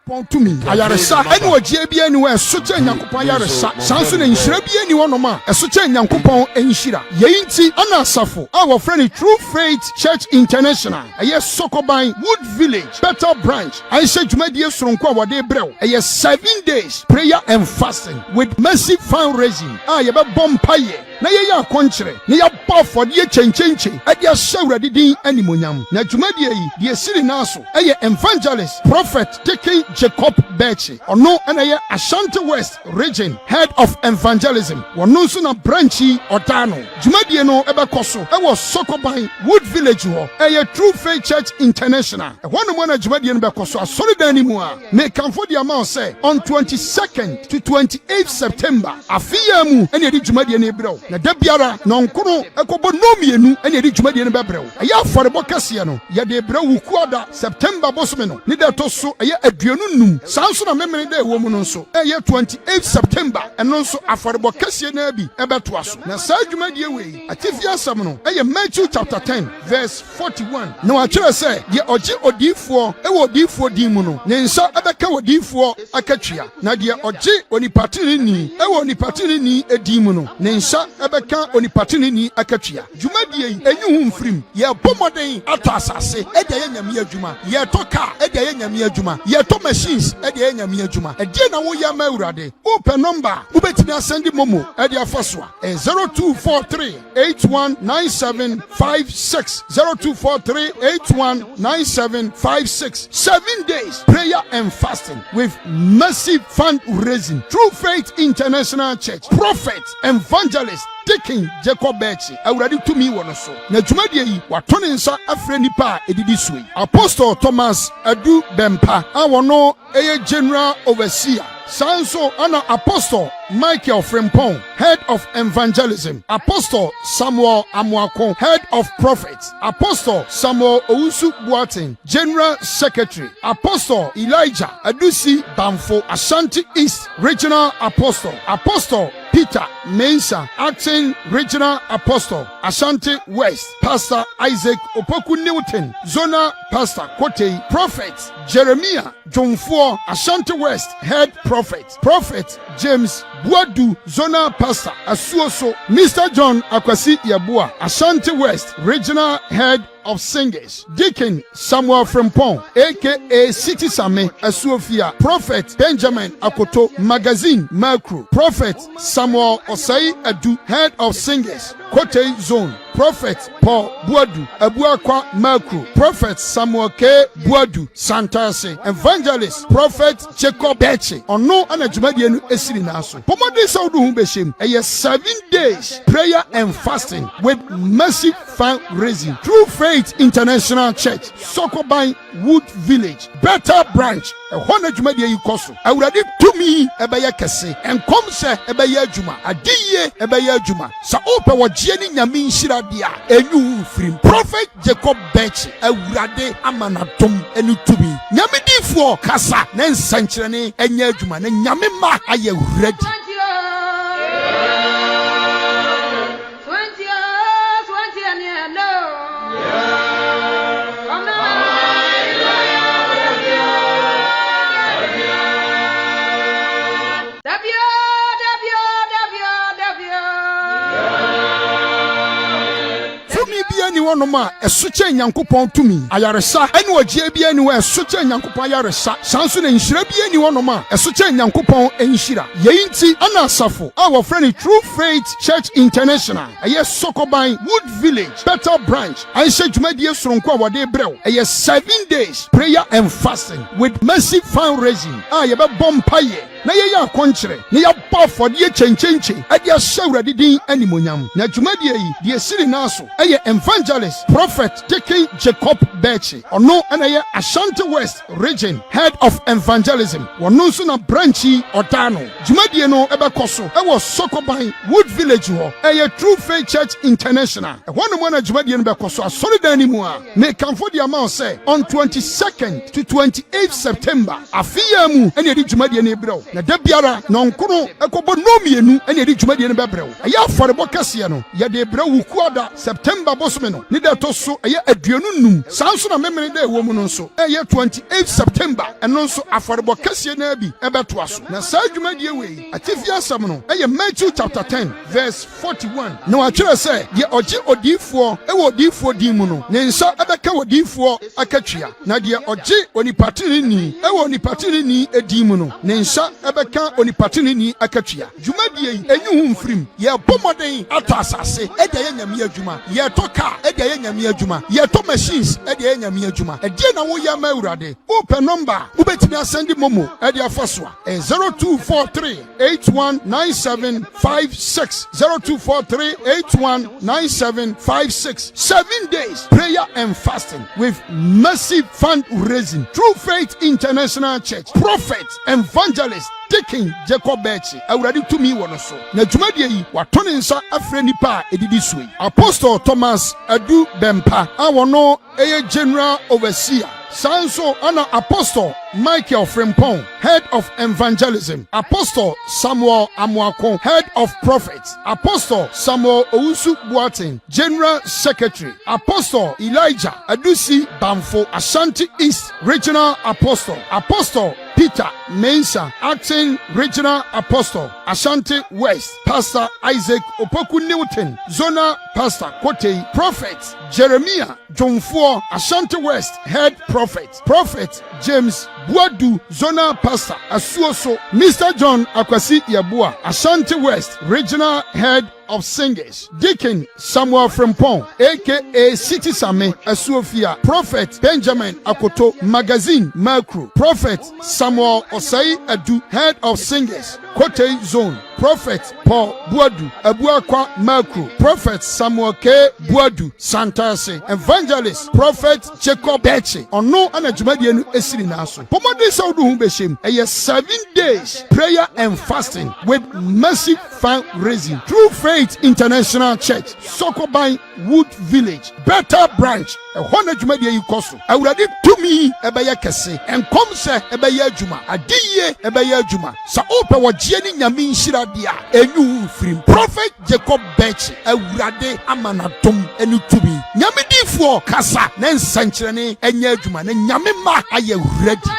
Pontumi ayaresa ene ogie bia ni wo esoche nyankopon ayaresa sanso na nhira bia ni wonom a esoche nyankopon enhira yeinti ana asafo a wo friend True Faith Church International eye Sokoban Wood Village Better Branch aisha dwumadie soronko a wode brew eye 7 days prayer and fasting with massive fundraising a ye be bompaye na ye ya konkyere na ya ba for de chenchenche ade ashawrade din animonyam na dwumadie yi de siri naso eye evangelist prophet taking Jacob Bechi ono na ye Ashanti West region head of evangelism wono nso na branchi Otano dwumadie no ebekoso e wo Sokoban Wood Village ho eye True Faith Church International e hono mo na dwumadie no bekoso asoridan mu a me kanfo de amount say on 22nd to 28th September afiya mu ene de dwumadie no ebrew na da biara na nkono ekobo nomienu ene de dwumadie no bebrew eye aforebo kase no ye de ebrew wukuada September bosome no ne de to so eye aduonu aduonu num sanso na memene da ewo mu no nso eye 28 September eno nso aforebo kese na bi ebeto aso na saa dwumadie we atifi asam no eye Matthew chapter 10 verse 41 na wa kire se ye oje odifo ewo odifo din mu no ne nsa ebeka odifo akatwia na de oje onipatini ni ewo onipatini ni edin mu no ne nsa ebeka onipatini ni akatwia dwumadie yi enyu hu mfrim ye bomoden ato asase ede ye nyame adwuma ye toka ede ye nyame adwuma ye to machines ede ye nyame adwuma ede na wo ya ma urade open number ubetimi asend momo ede afasoa 0243819756 0243819756 7 days prayer and fasting with massive fundraising through Faith International Church. Prophet evangelist Deacon Jacob Bechi awurade tumi wɔ no so na dwumadie yi watone nsa afrɛ nipa edidi suyi Apostle Thomas Adu Bempa awono eye general overseer Sanso ana Apostle Michael Frimpong, head of evangelism. Apostle Samuel Amuako, head of prophets. Apostle Samuel Ousu Buatin, general secretary. Apostle Elijah Adusi Bamfo, Ashanti East regional apostle. Apostle Peter Mensa, acting regional apostle. Ashanti West, Pastor Isaac Opoku Newton, Zona Pastor Kote. Prophet Jeremiah Jomfo, Ashanti West, head prophet. Prophet James Buadu, Zona Pastor Asuoso. Mr. John Akwasi Yabua, Ashanti West, regional head of singers. Deacon Samuel Frimpong, aka City Same Asuofia. Prophet Benjamin Akoto, magazine Macro. Prophet Samuel Osai Adu, head of singers, Kote Zone. Prophet Paul Buadu, Abuakwa Macro. Prophet Samuel K. Buadu, Santase. Evangelist Prophet Jacob Bechi. Ono anajumadienu esiri naso. Pomode saudu humbeshim. 7 days prayer and fasting with massive fundraising through Faith International Church, Sokoban Wood Village, Better Branch. Ehona dwumadie yi koso awurade tumi ebeye kese enkom se ebeye adwuma adiye ebeye adwuma sa ope wogye ni nyame nhira dia enyu firim Prophet Jacob Bechi awurade amanatom enu tumi nyame difo kasa na nsankyerene enye adwuma na nyame ma aye ready. Ni wonoma esuche nyankopon tumi ayaresa ene ogie bia ni wa esuche nyankopon ayaresa sanso na nhira bia ni wonoma esuche nyankopon enhira yeinti ana asafo our friend True Faith Church International aye Sokoban Wood Village Better Branch aisha dwumadie soronko awode brew aye 7 days prayer and fasting with massive fundraising aye be bompaye na ye ya konkyere na ya ba fode ye chenchenche ade ahawrade din animonyam na dwumadie yi de esiri naso aye evangelist Prophet Deacon Jacob Bechi ono anaye Ashanti West region head of evangelism wono nso na branchi odano dwumadie no ebekoso ewo Sokoban Wood Village ho aye True Faith Church International wono mo na dwumadie no bekoso asoridan ni mu a me kanfo dia ma say on 22nd to 28th September afiya mu ene di dwumadie no ebrew na da biara na onkono ekobo nomienu ene di dwumadie no bebrew aye aforebo kase no ye de ebrew wukuada September bosome no ni da to so aye aduonu num sanso na memene da ewo mu no nso aye 28 September eno nso aforebo kase na bi ebeto aso na sa dwumadie we atifi asam no aye Matthew chapter 10 verse 41 na wa kire se ye oje odifo ewo odifo din mu no ne nsa ebeka odifo akatwia na de oje onipatini ni ewo onipatini ni edin mu no ne nsa ebeka onipatini ni akatwia dwumadie yi enyu hu mfrim ye bomoden ato asase ede ye nyame adwuma ye toka ede ye nyame adwuma ye to machines ede ye nyame adwuma ede na wo ya ma urade open number ubetimi asend momo ede afasoa 0243819756 0243819756 7 days prayer and fasting with massive fundraising through Faith International Church. Prophet evangelist Deacon Jacob Bechi awurade tumi wɔ no so na dwumadie yi wato ne nsa afrɛ nipa a edidi so yi Apostle Thomas Adu Bempa a wɔno ɛyɛ general overseer Sanso ana Apostle Michael Frimpong, head of evangelism. Apostle Samuel Amuako, head of prophets. Apostle Samuel Owusu Boateng, general secretary. Apostle Elijah Adusi Bamfo, Ashanti East regional apostle. Apostle Peter Mensa, acting regional apostle. Ashanti West, Pastor Isaac Opoku Newton, zona pastor Kote. Prophet Jeremiah Jomfo, Ashanti West, head prophet. Prophet James Buadu, zona pastor Asuoso. Mr. John Akwasi Yabua, Ashanti West, regional head of singers. Deacon Samuel Frimpong, aka City Same Asuofia. Prophet Benjamin Akoto, magazine Macro. Prophet Samuel Osai Adu, head of singers, Kote Zone. Prophet Paul Buadu, Abuakwa Macro. Prophet Samuel K. Buadu, Santase. Evangelist Prophet Jacob Bechi. Ono ana jumadi enu esiri naso. Pomode saudu humbeshim. 7 days prayer and fasting with massive fundraising. True Faith International Church, Sokoban Wood Village, Better Branch. Ehona jumadi yi koso. Awurade tumi ebeye kese. Enkom se ebeye juma. Adiye ebeye juma. Sa ope wajie ni nyame nshira dia. Enyu firim. Prophet Jacob Bechi. Awurade amanatom enu tumi. Nyame difo kasa na nsankyerene enye juma. Na nyame ma aye ready.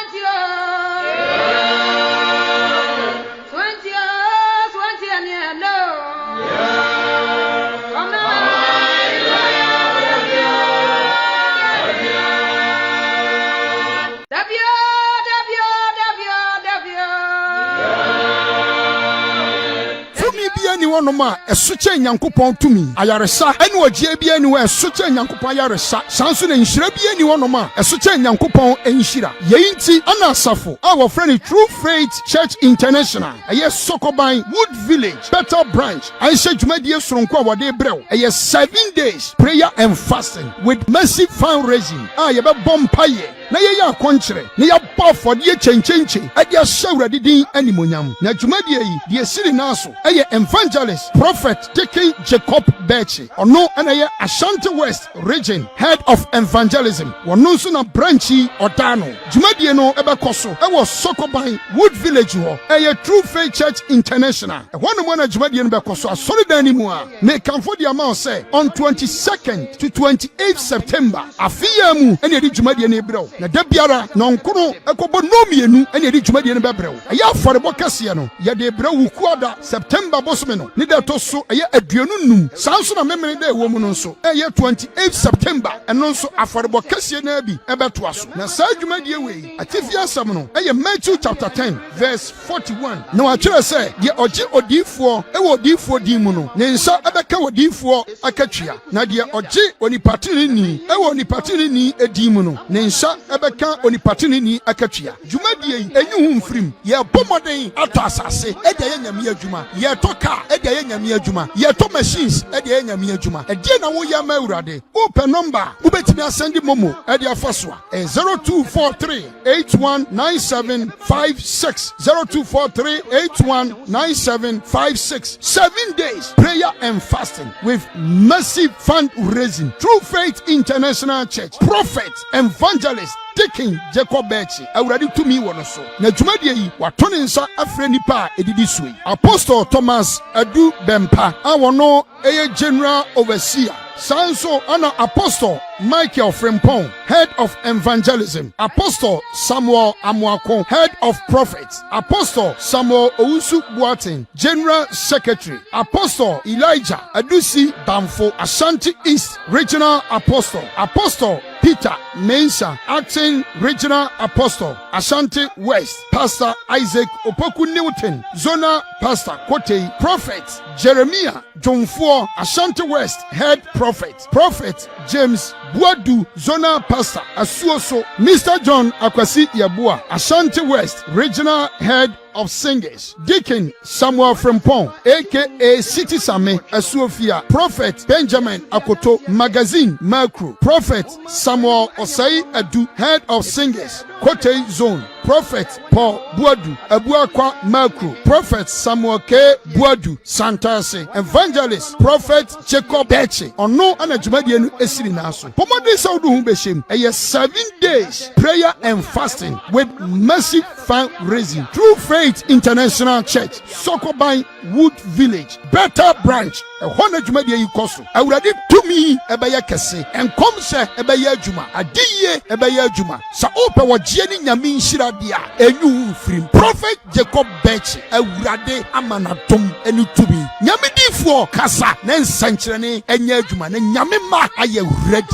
Ni wonoma esuche nyankopon tumi ayaresa ene ogie bia ni wo esuche nyankopon ayaresa sanso na nhira bia ni wonoma esuche nyankopon enhira yeinti ana asafo a wo friend True Faith Church International eye Sokoban Wood Village Better Branch aisha dwumadie soronko a wode brew 7 days prayer and fasting with massive fundraising a ye be bompaye na ye ya konkyere na ya bafo de chenchenche ade ashawrade din animonyam na dwumadie yi de siri naso eye evangelist prophet Deacon Jacob Bechi ono ana ye Ashanti West region head of evangelism wono nso na branchi odano dwumadie no ebekoso ewo Sokoban Wood Village ho eye True Faith Church International ehonu mo na dwumadie no bekoso asori dan ni mu a me kanfo de ama say on 22nd to 28th September afiya mu ene de dwumadie no ebrew na da biara na onkono ekobo nomienu ene de dwumadie no bebrew eye aforebo kase no ye de brew wukuada September bosome no ni de to so eye aduonu num sanso na memene de ewo mu no so eye 28 September eno nso aforebo kase na bi ebeto aso na sa dwumadie we atifi asam no eye Matthew chapter 10 verse 41 na wa kire se de oje odifo ewo odifo din mu no ne nsa ebeka odifo akatwia na de oje onipatiri ni ewo onipatiri ni edin mu no ne nsa ebeka onipatiri ni akatwia dwumadie yi enyu mfrim ye bomoden ato asase ede ye nyame adwuma ye toka ede ye nyame adwuma ye to machines ede ye nyame adwuma ede na wo ya ma urade open number ubetimi asend momo ede afaso 0243819756 0243819756 7 days prayer and fasting with massive fundraising. True Faith International Church, prophet, evangelist Deacon Jacob Bechi awurade tumi wɔ no so na dwumadie yi wato ne nsa afrɛ nipa a edidi so yi Apostle Thomas Adu Bempa a wɔno eye general overseer Sanso ana Apostle Michael Frimpong, head of evangelism. Apostle Samuel Amuako, head of prophets. Apostle Samuel Owusu Boateng, general secretary. Apostle Elijah Adusi Bamfo, Ashanti East regional apostle. Apostle Peter Mensa, acting regional apostle. Ashanti West, Pastor Isaac Opoku Newton, zona pastor Kote. Prophet Jeremiah Jomfo, Ashanti West, head prophet. Prophet James Buadu, zona pastor Asuoso. Mr. John Akwasi Yabua, Ashanti West, regional head of Singers, Deacon Samuel Frimpong, aka City Same Asuofia, Prophet Benjamin Akoto, Magazine Mercury, Prophet Samuel Osai Adu, Head of Singers, Kote Zone, Prophet Paul Buadu, Abuakwa Mercury, Prophet Samuel K. Buadu, Santase, Evangelist, Prophet Jacob Beche, Ono Anajumadienu Esiri Naso. Pomode Saudu Humbeshim, a 7 days prayer and fasting with massive fundraising through Faith International Church, Sokoban Wood Village, Better Branch, a Honda Jumadia Yukosu, I would have to me Ebaya Kese, and Komse Ebaya Juma, Adiye Ebaya Juma, Saopa wa Jenny Yamin Shiradia, a new free Prophet Jacob Beche, a Urade Amanatum, and Utubi, Yamidi for Kasa, Nen Sanchane, and Yajuma, and Yamima, I am ready.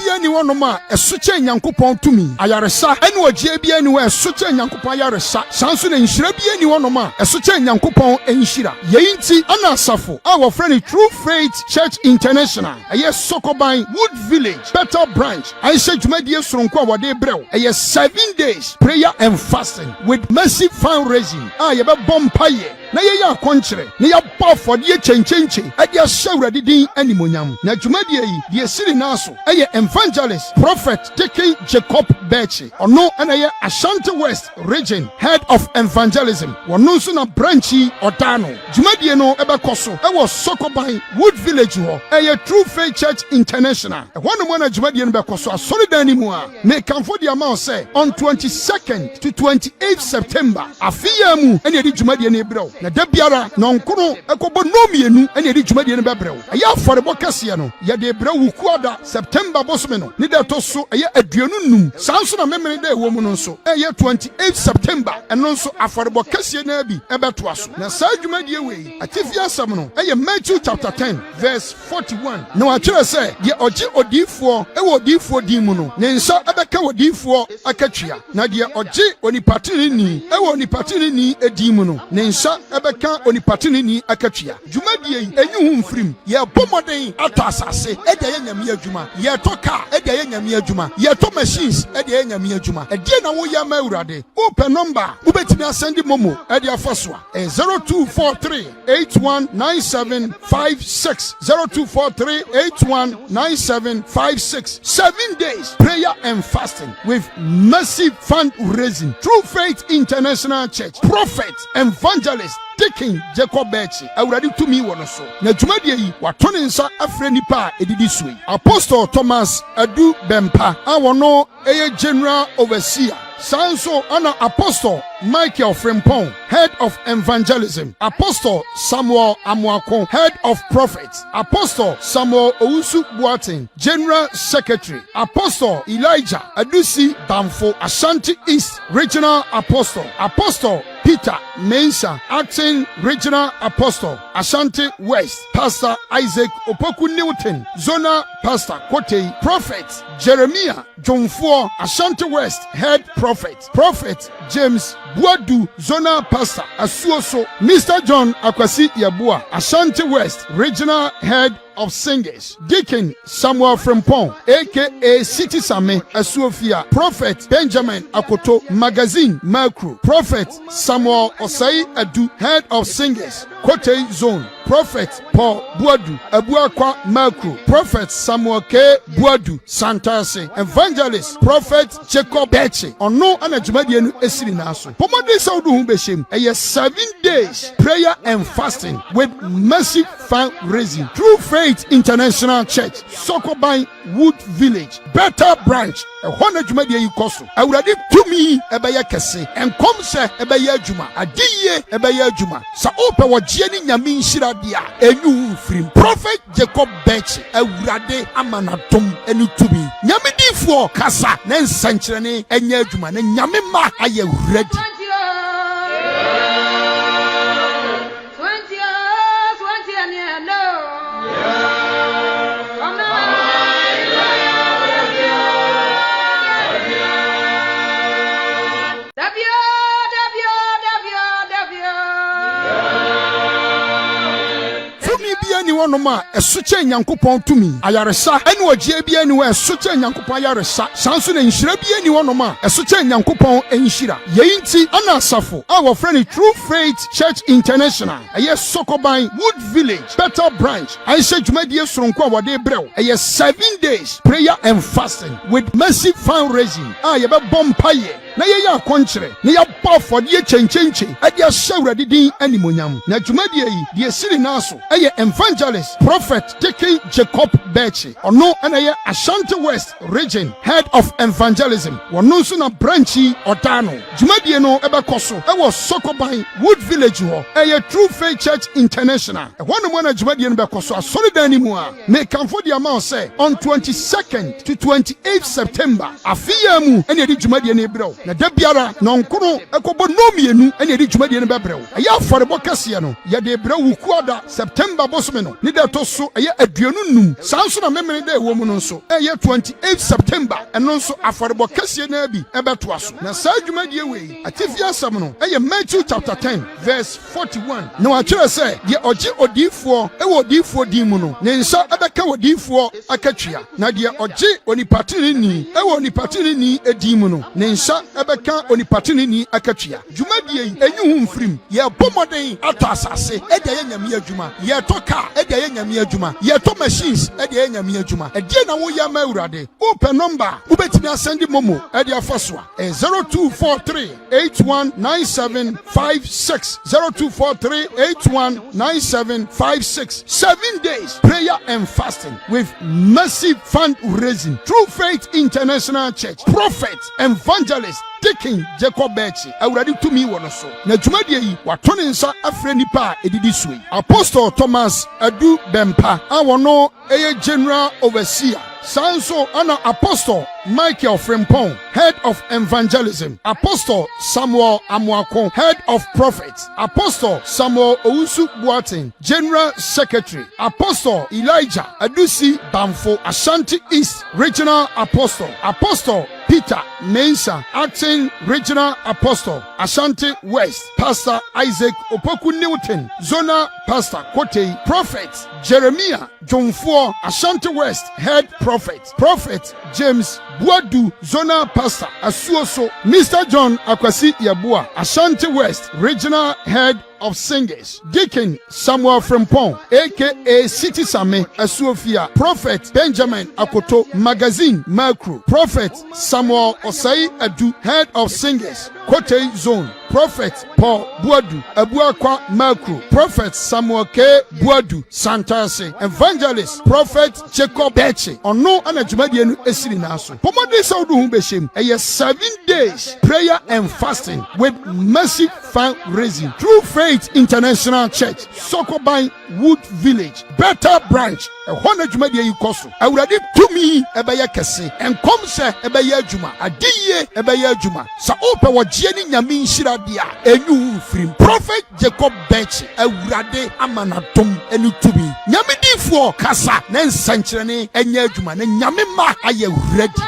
Anyone no ma esuche nyankopon tumi ayaresa ene ogie bia ni we esuche nyankopon ayaresa sanso na nhira bia ni wono ma esuche nyankopon enhira yeinti ana asafo our friend True Faith Church International aye Sokoban Wood Village Better Branch aisha dwumadie soronko awode brew aye 7 days prayer and fasting with massive fundraising aye be bompaye na ye ya konkyere na ya bafo de chenchenche ade ahawrade din animonyam na dwumadie yi de siri naso aye Evangelist Prophet Deacon Jacob Beche ono na ye Ashanti West Region Head of Evangelism wono so na branchi odano dwumadie no ebekoso ewo Sokoban Wood Village ho aye True Faith Church International wono mo na dwumadie no bekoso asoridan ni mu a me kanfo de amount say on 22nd to 28th September afiya mu ene de dwumadie no ebrew na da biara na nkono ekobo nomienu ene de dwumadie no bebrew aya afọrebo kase no ye de ebrew wukuada September bosome no ni da to so eye aduonu num sanso na memene da ewo mu no so eye 28 September eno so afọrebo kase na bi ebeto aso na sa dwumadie we atifi asam no eye Matthew chapter 10 verse 41 na wa kire se ye oji odifo ewo odifo din mu no ne nsa ebeka odifo akatwia na de oji onipatini ni ewo onipatini ni edin mu no ne nsa ebeka onipatini ni akatwia dwumadie enyu hu mfrim ye bomoden ato asase ede ye nyame adwuma ye toka ede ye nyame adwuma ye to machines ede ye nyame adwuma ede na wo ya ma urade open number ubetimi asend momo ede afoswa 0243819756 0243819756 7 days prayer and fasting with massive fundraising True Faith International Church Prophet Evangelist Deacon Jacob Beche awurade tumi wono so na dwumadie yi watone nsa afre nipa edidi suyi Apostle Thomas Adu Bempa awono eye General Overseer Sanso ana Apostle Michael Frimpong, Head of Evangelism, Apostle Samuel Amuakon, Head of Prophets, Apostle Samuel Ousu Boating, General Secretary, Apostle Elijah Adusi Bamfo, Ashanti East Regional Apostle, Apostle Peter Mensa, Acting Regional Apostle, Ashanti West, Pastor Isaac Opoku Newton, Zona Pastor Kote, Prophet Jeremiah Jomfo, Ashanti West, Head Prophet, Prophet James Buadu, Zona Pastor Asuoso, Mr. John Akwasi Yabua, Ashanti West, Regional Head of Singers, Deacon Samuel Frimpong, aka City Same Asuofia, Prophet Benjamin Akoto, Magazine Mercury, Prophet Samuel Osai Adu, Head of Singers, Kote Zone, Prophet Paul Buadu, Abuakwa Mercury, Prophet Samuel K. Buadu, Santase, Evangelist, Prophet Jacob Beche, Ono Anajumadienu Esiri Naso. Pomode Saudu Humbeshim, a 7 days prayer and fasting with massive fundraising through Faith International Church, Sokoban Wood Village, Better Branch, a Honda Jumadia Yukosu. I would have tumi ebaya kese, and Komse ebaya juma, Adiye ebaya juma, Saopa wa Jenny Yamin Shiradia, Enu Frim, Prophet Jacob Beche, a Urade Amanatum, Enu Tubi, Yamidi for Kasa, Nen Sanchane, and Yajuma, and Yamima, I am ready. wɔnom a ɛso kyɛ nyankopɔn tumi ayaresa ɛne ɔgye bia ni wɔ ɛso kyɛ nyankopɔn ayaresa sanso na nhyira bia ni wɔnom a ɛso kyɛ nyankopɔn enhyira yɛn nti ana asafo a wɔfrɛ no True Faith Church International ɛyɛ Sokoban Wood Village Better Branch ayɛhyɛ dwumadie soronko a wɔde brɛw ɛyɛ 7 days prayer and fasting with massive fundraising a yɛbɛbɔ mpaeɛ na yɛyɛ akɔnkyerɛ na yɛabɔ afɔdeɛ kyɛnkyɛnkyɛn ɛde ahyɛ Awurade din animonyam na dwumadie yi deɛ siri naa so ɛyɛ evangelist prophet Dickie Jacob Bechi ɔno ɛna ɛyɛ Ashanti West region head of evangelism wɔno nso na branch yi ɔdaa no dwumadie no ɛbɛkɔ so ɛwɔ Sokoban Wood Village hɔ ɛyɛ True Faith Church International ɛhɔ no mu na dwumadie no bɛkɔ so asɔredan ni mu a mekamfo de ama wo sɛ on 22nd to 28th September afeya mu ɛna yɛde dwumadie no brɛw na da biara nɔnkono ɛkɔbɔ nomienu ɛna yɛde dwumadie no bɛbrɛw ɛyɛ afɔrebɔ kɛseɛ no yɛde brɛw wukuada September bosome no ne da to so ɛyɛ aduonu num saa nso na memene da ɛwɔ mu no nso ɛyɛ 28 September ɛno nso afɔrebɔ kɛseɛ na bi ɛbɛtoa so na saa dwumadie wei atifi asɛm no ɛyɛ Matthew chapter 10 verse 41 na wɔatwerɛ sɛ deɛ ɔgye odiyifoɔ ɛwɔ odiyifoɔ din mu no ne nsa ɛbɛka odiyifoɔ akatua na deɛ ɔgye onipatenini ɛwɔ onipatenini edin mu no ne nsa ɛbɛka onipatenini akatua dwumadie yi enyi ho mfirim yɛbɔ mmɔden atɔ asase ɛde ayɛ nyame adwuma yɛtɔ car ɛde ayɛ nyame adwuma yɛtɔ machines ɛde ayɛ nyame adwuma ɛdeɛ na woyɛ ma Awurade wopɛ number wobɛtumi asɛnde momo ɛde afa so a 0243 819756 0243 819756 7 days prayer and fasting with massive fundraising. True Faith International Church prophet evangelist Dickie Jacob Bechi Awurade tumi wɔ no so na dwumadie yi wato ne nsa afrɛ nipa a edidi so yi Apostle Thomas Adu Bempa a wɔno ɛyɛ general overseer sanso ana Apostle Michael Frimpong head of evangelism Apostle Samuel Amuako head of prophets Apostle Samuel Owusu Boateng general secretary Apostle Elijah Adusi Bamfo Ashanti East regional apostle Apostle Peter Mensa acting regional apostle Ashanti West Pastor Isaac Opoku Newton zonal pastor Kote prophet Jeremiah Jomfo Ashanti West head prophet James Buadu zonal pastor Asuoso Mr. John Akwasi Yabua Ashanti West regional head of singers Deacon Samuel Frimpong aka City Same Asuofia Prophet Benjamin Akoto Magazine Macro Prophet Samuel Osai Adu head of singers Kote Zone Prophet Paul Buadu Abuakwa Macro Prophet Samuel K Buadu Santase Evangelist Prophet Jacob Bechi ono ana dwumadie no esiri naso pomode saudu hu beshem eye 7 days prayer and fasting with massive fundraising. True Faith International Church Sokoban Wood Village Better Branch ɛhɔ na dwumadie yi kɔ so Awurade tumi ɛbɛyɛ kɛse ɛnkɔm sɛ ɛbɛyɛ adwuma adiyie ɛbɛyɛ adwuma sa opɛ wɔgye ni nyame nhyira dia enyu firim Prophet Jacob Bechi Awurade amanadom ɛne tumi nyame difoɔ kasa na nsankyerɛne ɛnyɛ adwuma na nyame ma ayɛ ready.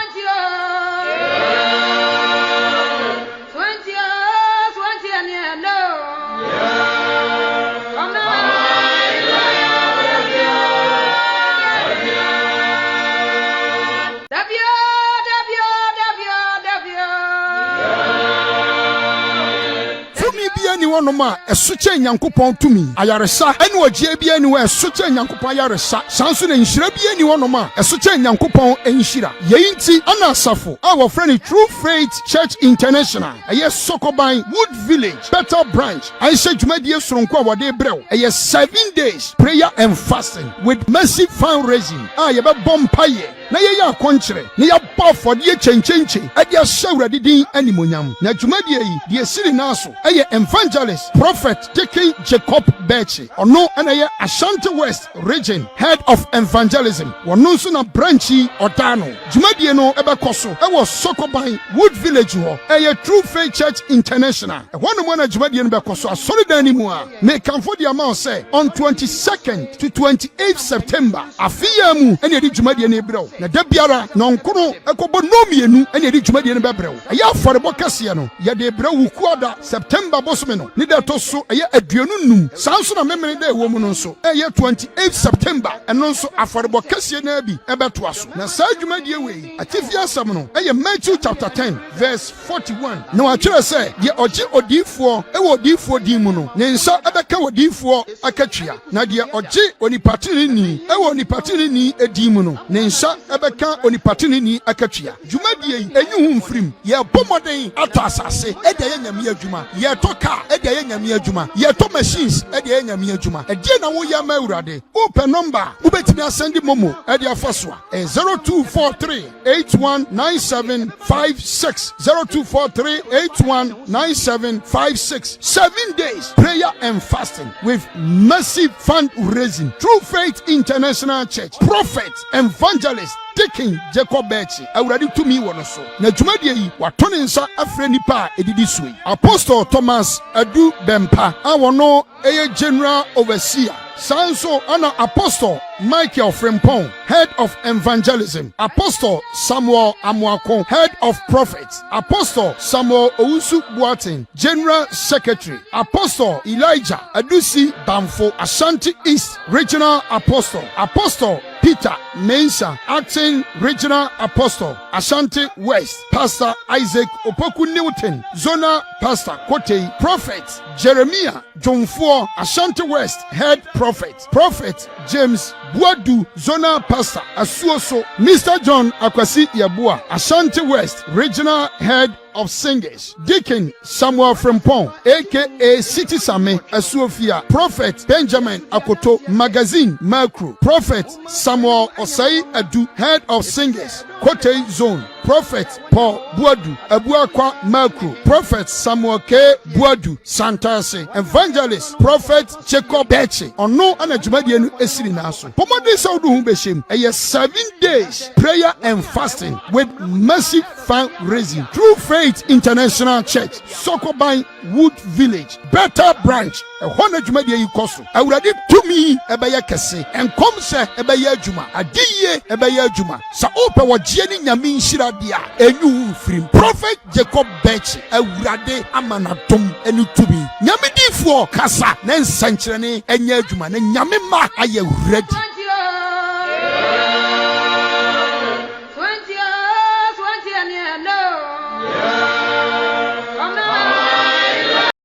Ni wɔnom a ɛso kyɛ nyankopɔn tumi ayaresa ɛne ɔgye bia ni wɔ ɛso kyɛ nyankopɔn ayaresa sanso na nhyira bia ni wɔnom a ɛso kyɛ nyankopɔn enhyira yɛn nti ana asafo a wɔfrɛ no True Faith Church International ɛyɛ Sokoban Wood Village Better Branch ayɛhyɛ dwumadie soronko a wɔde brɛw ɛyɛ 7 days prayer and fasting with massive fundraising a yɛbɛbɔ mpaeɛ na yɛyɛ akɔnkyerɛ na yɛabɔ afɔdeɛ kyɛnkyɛnkyɛn ɛde ahyɛ Awurade din animonyam na dwumadie yi deɛ siri naa so ɛyɛ evangelist prophet Dickie Jacob Bechi ɔno ɛna ɛyɛ Ashanti West region head of evangelism wɔno nso na branch yi ɔdaa no dwumadie no ɛbɛkɔ so ɛwɔ Sokoban Wood Village hɔ ɛyɛ True Faith Church International ɛhɔ no mu na dwumadie no bɛkɔ so asɔredan ni mu a mekamfo de ama wo sɛ on 22nd to 28th September afeya mu ɛna yɛde dwumadie no brɛw na da biara nonkono ekobo no mienu ene edi dwumadie no bebrew eye aforebo kase no ye de brew kuada September bosome no ne da to so eye aduonu num sanso na memene da ewo mu no nso eye 28 September eno nso aforebo kase na bi ebeto aso na sa dwumadie we atifi asam no eye Matthew chapter 10 verse 41 na wa kire se ye oje odifo ewo odifo di mu no ne nsa ebeka odifo akatwia na de oje onipatiri ni ewo onipatiri ni edi mu no ne nsa ebeka onipatiri ni akatwia dwumadie yi enyu mfrim ye bomoden ato asase ede ye nyame adwuma ye to car ede ye nyame adwuma ye to machines ede ye nyame adwuma ede na wo ya ma urade open number ubetimi asend momo ede afaso 0243819756 0243819756 7 days prayer and fasting with massive fundraising through Faith International Church. Prophet evangelist Deacon Jacob Bechi awurade tumi wo no so na dwumadie yi watone nsa afre nipa edidi suyi Apostle Thomas Adu Bempa awono eye general overseer Sanso ana Apostle Michael Frimpong, head of evangelism. Apostle Samuel Amuako, head of prophets. Apostle Samuel Ousu Boatin, general secretary. Apostle Elijah Adusi Bamfo, Ashanti East regional apostle. Apostle Peter Mensa, acting regional apostle. Ashanti West, Pastor Isaac Opoku Newton, Zona Pastor Kote. Prophet Jeremiah Jomfo, Ashanti West, head prophet. Prophet James Buadu, Zona Pastor Asuoso. Mr. John Akwasi Yabua, Ashanti West, regional head of singers. Deacon Samuel Frimpong, aka City Same Asuofia. Prophet Benjamin Akoto, magazine Makru. Prophet Samuel Osai Adu, head of singers, Kote Zone. Prophet Paul Buadu, Abuakwa Makru. Prophet Samuel K. Buadu, Santase. Evangelist Prophet Jacob Bechi. Ono anajumadi enu esiri naso. Pomode saudu humbeshim. Eye 7 days prayer and fasting with massive fundraising through Faith International Church, Sokoban Wood Village, Better Branch. Ehona dwumadie yi koso. Awurade tumi ebeye kese. Enkom se ebeye adwuma. Adiye ebeye adwuma. Sa ope wogye ni nyame nhira dia. Enyu firim. Prophet Jacob Bechi. Awurade amanatom enu tumi. Nyame difo kasa na nsankyerene enye adwuma na nyame ma aye ready.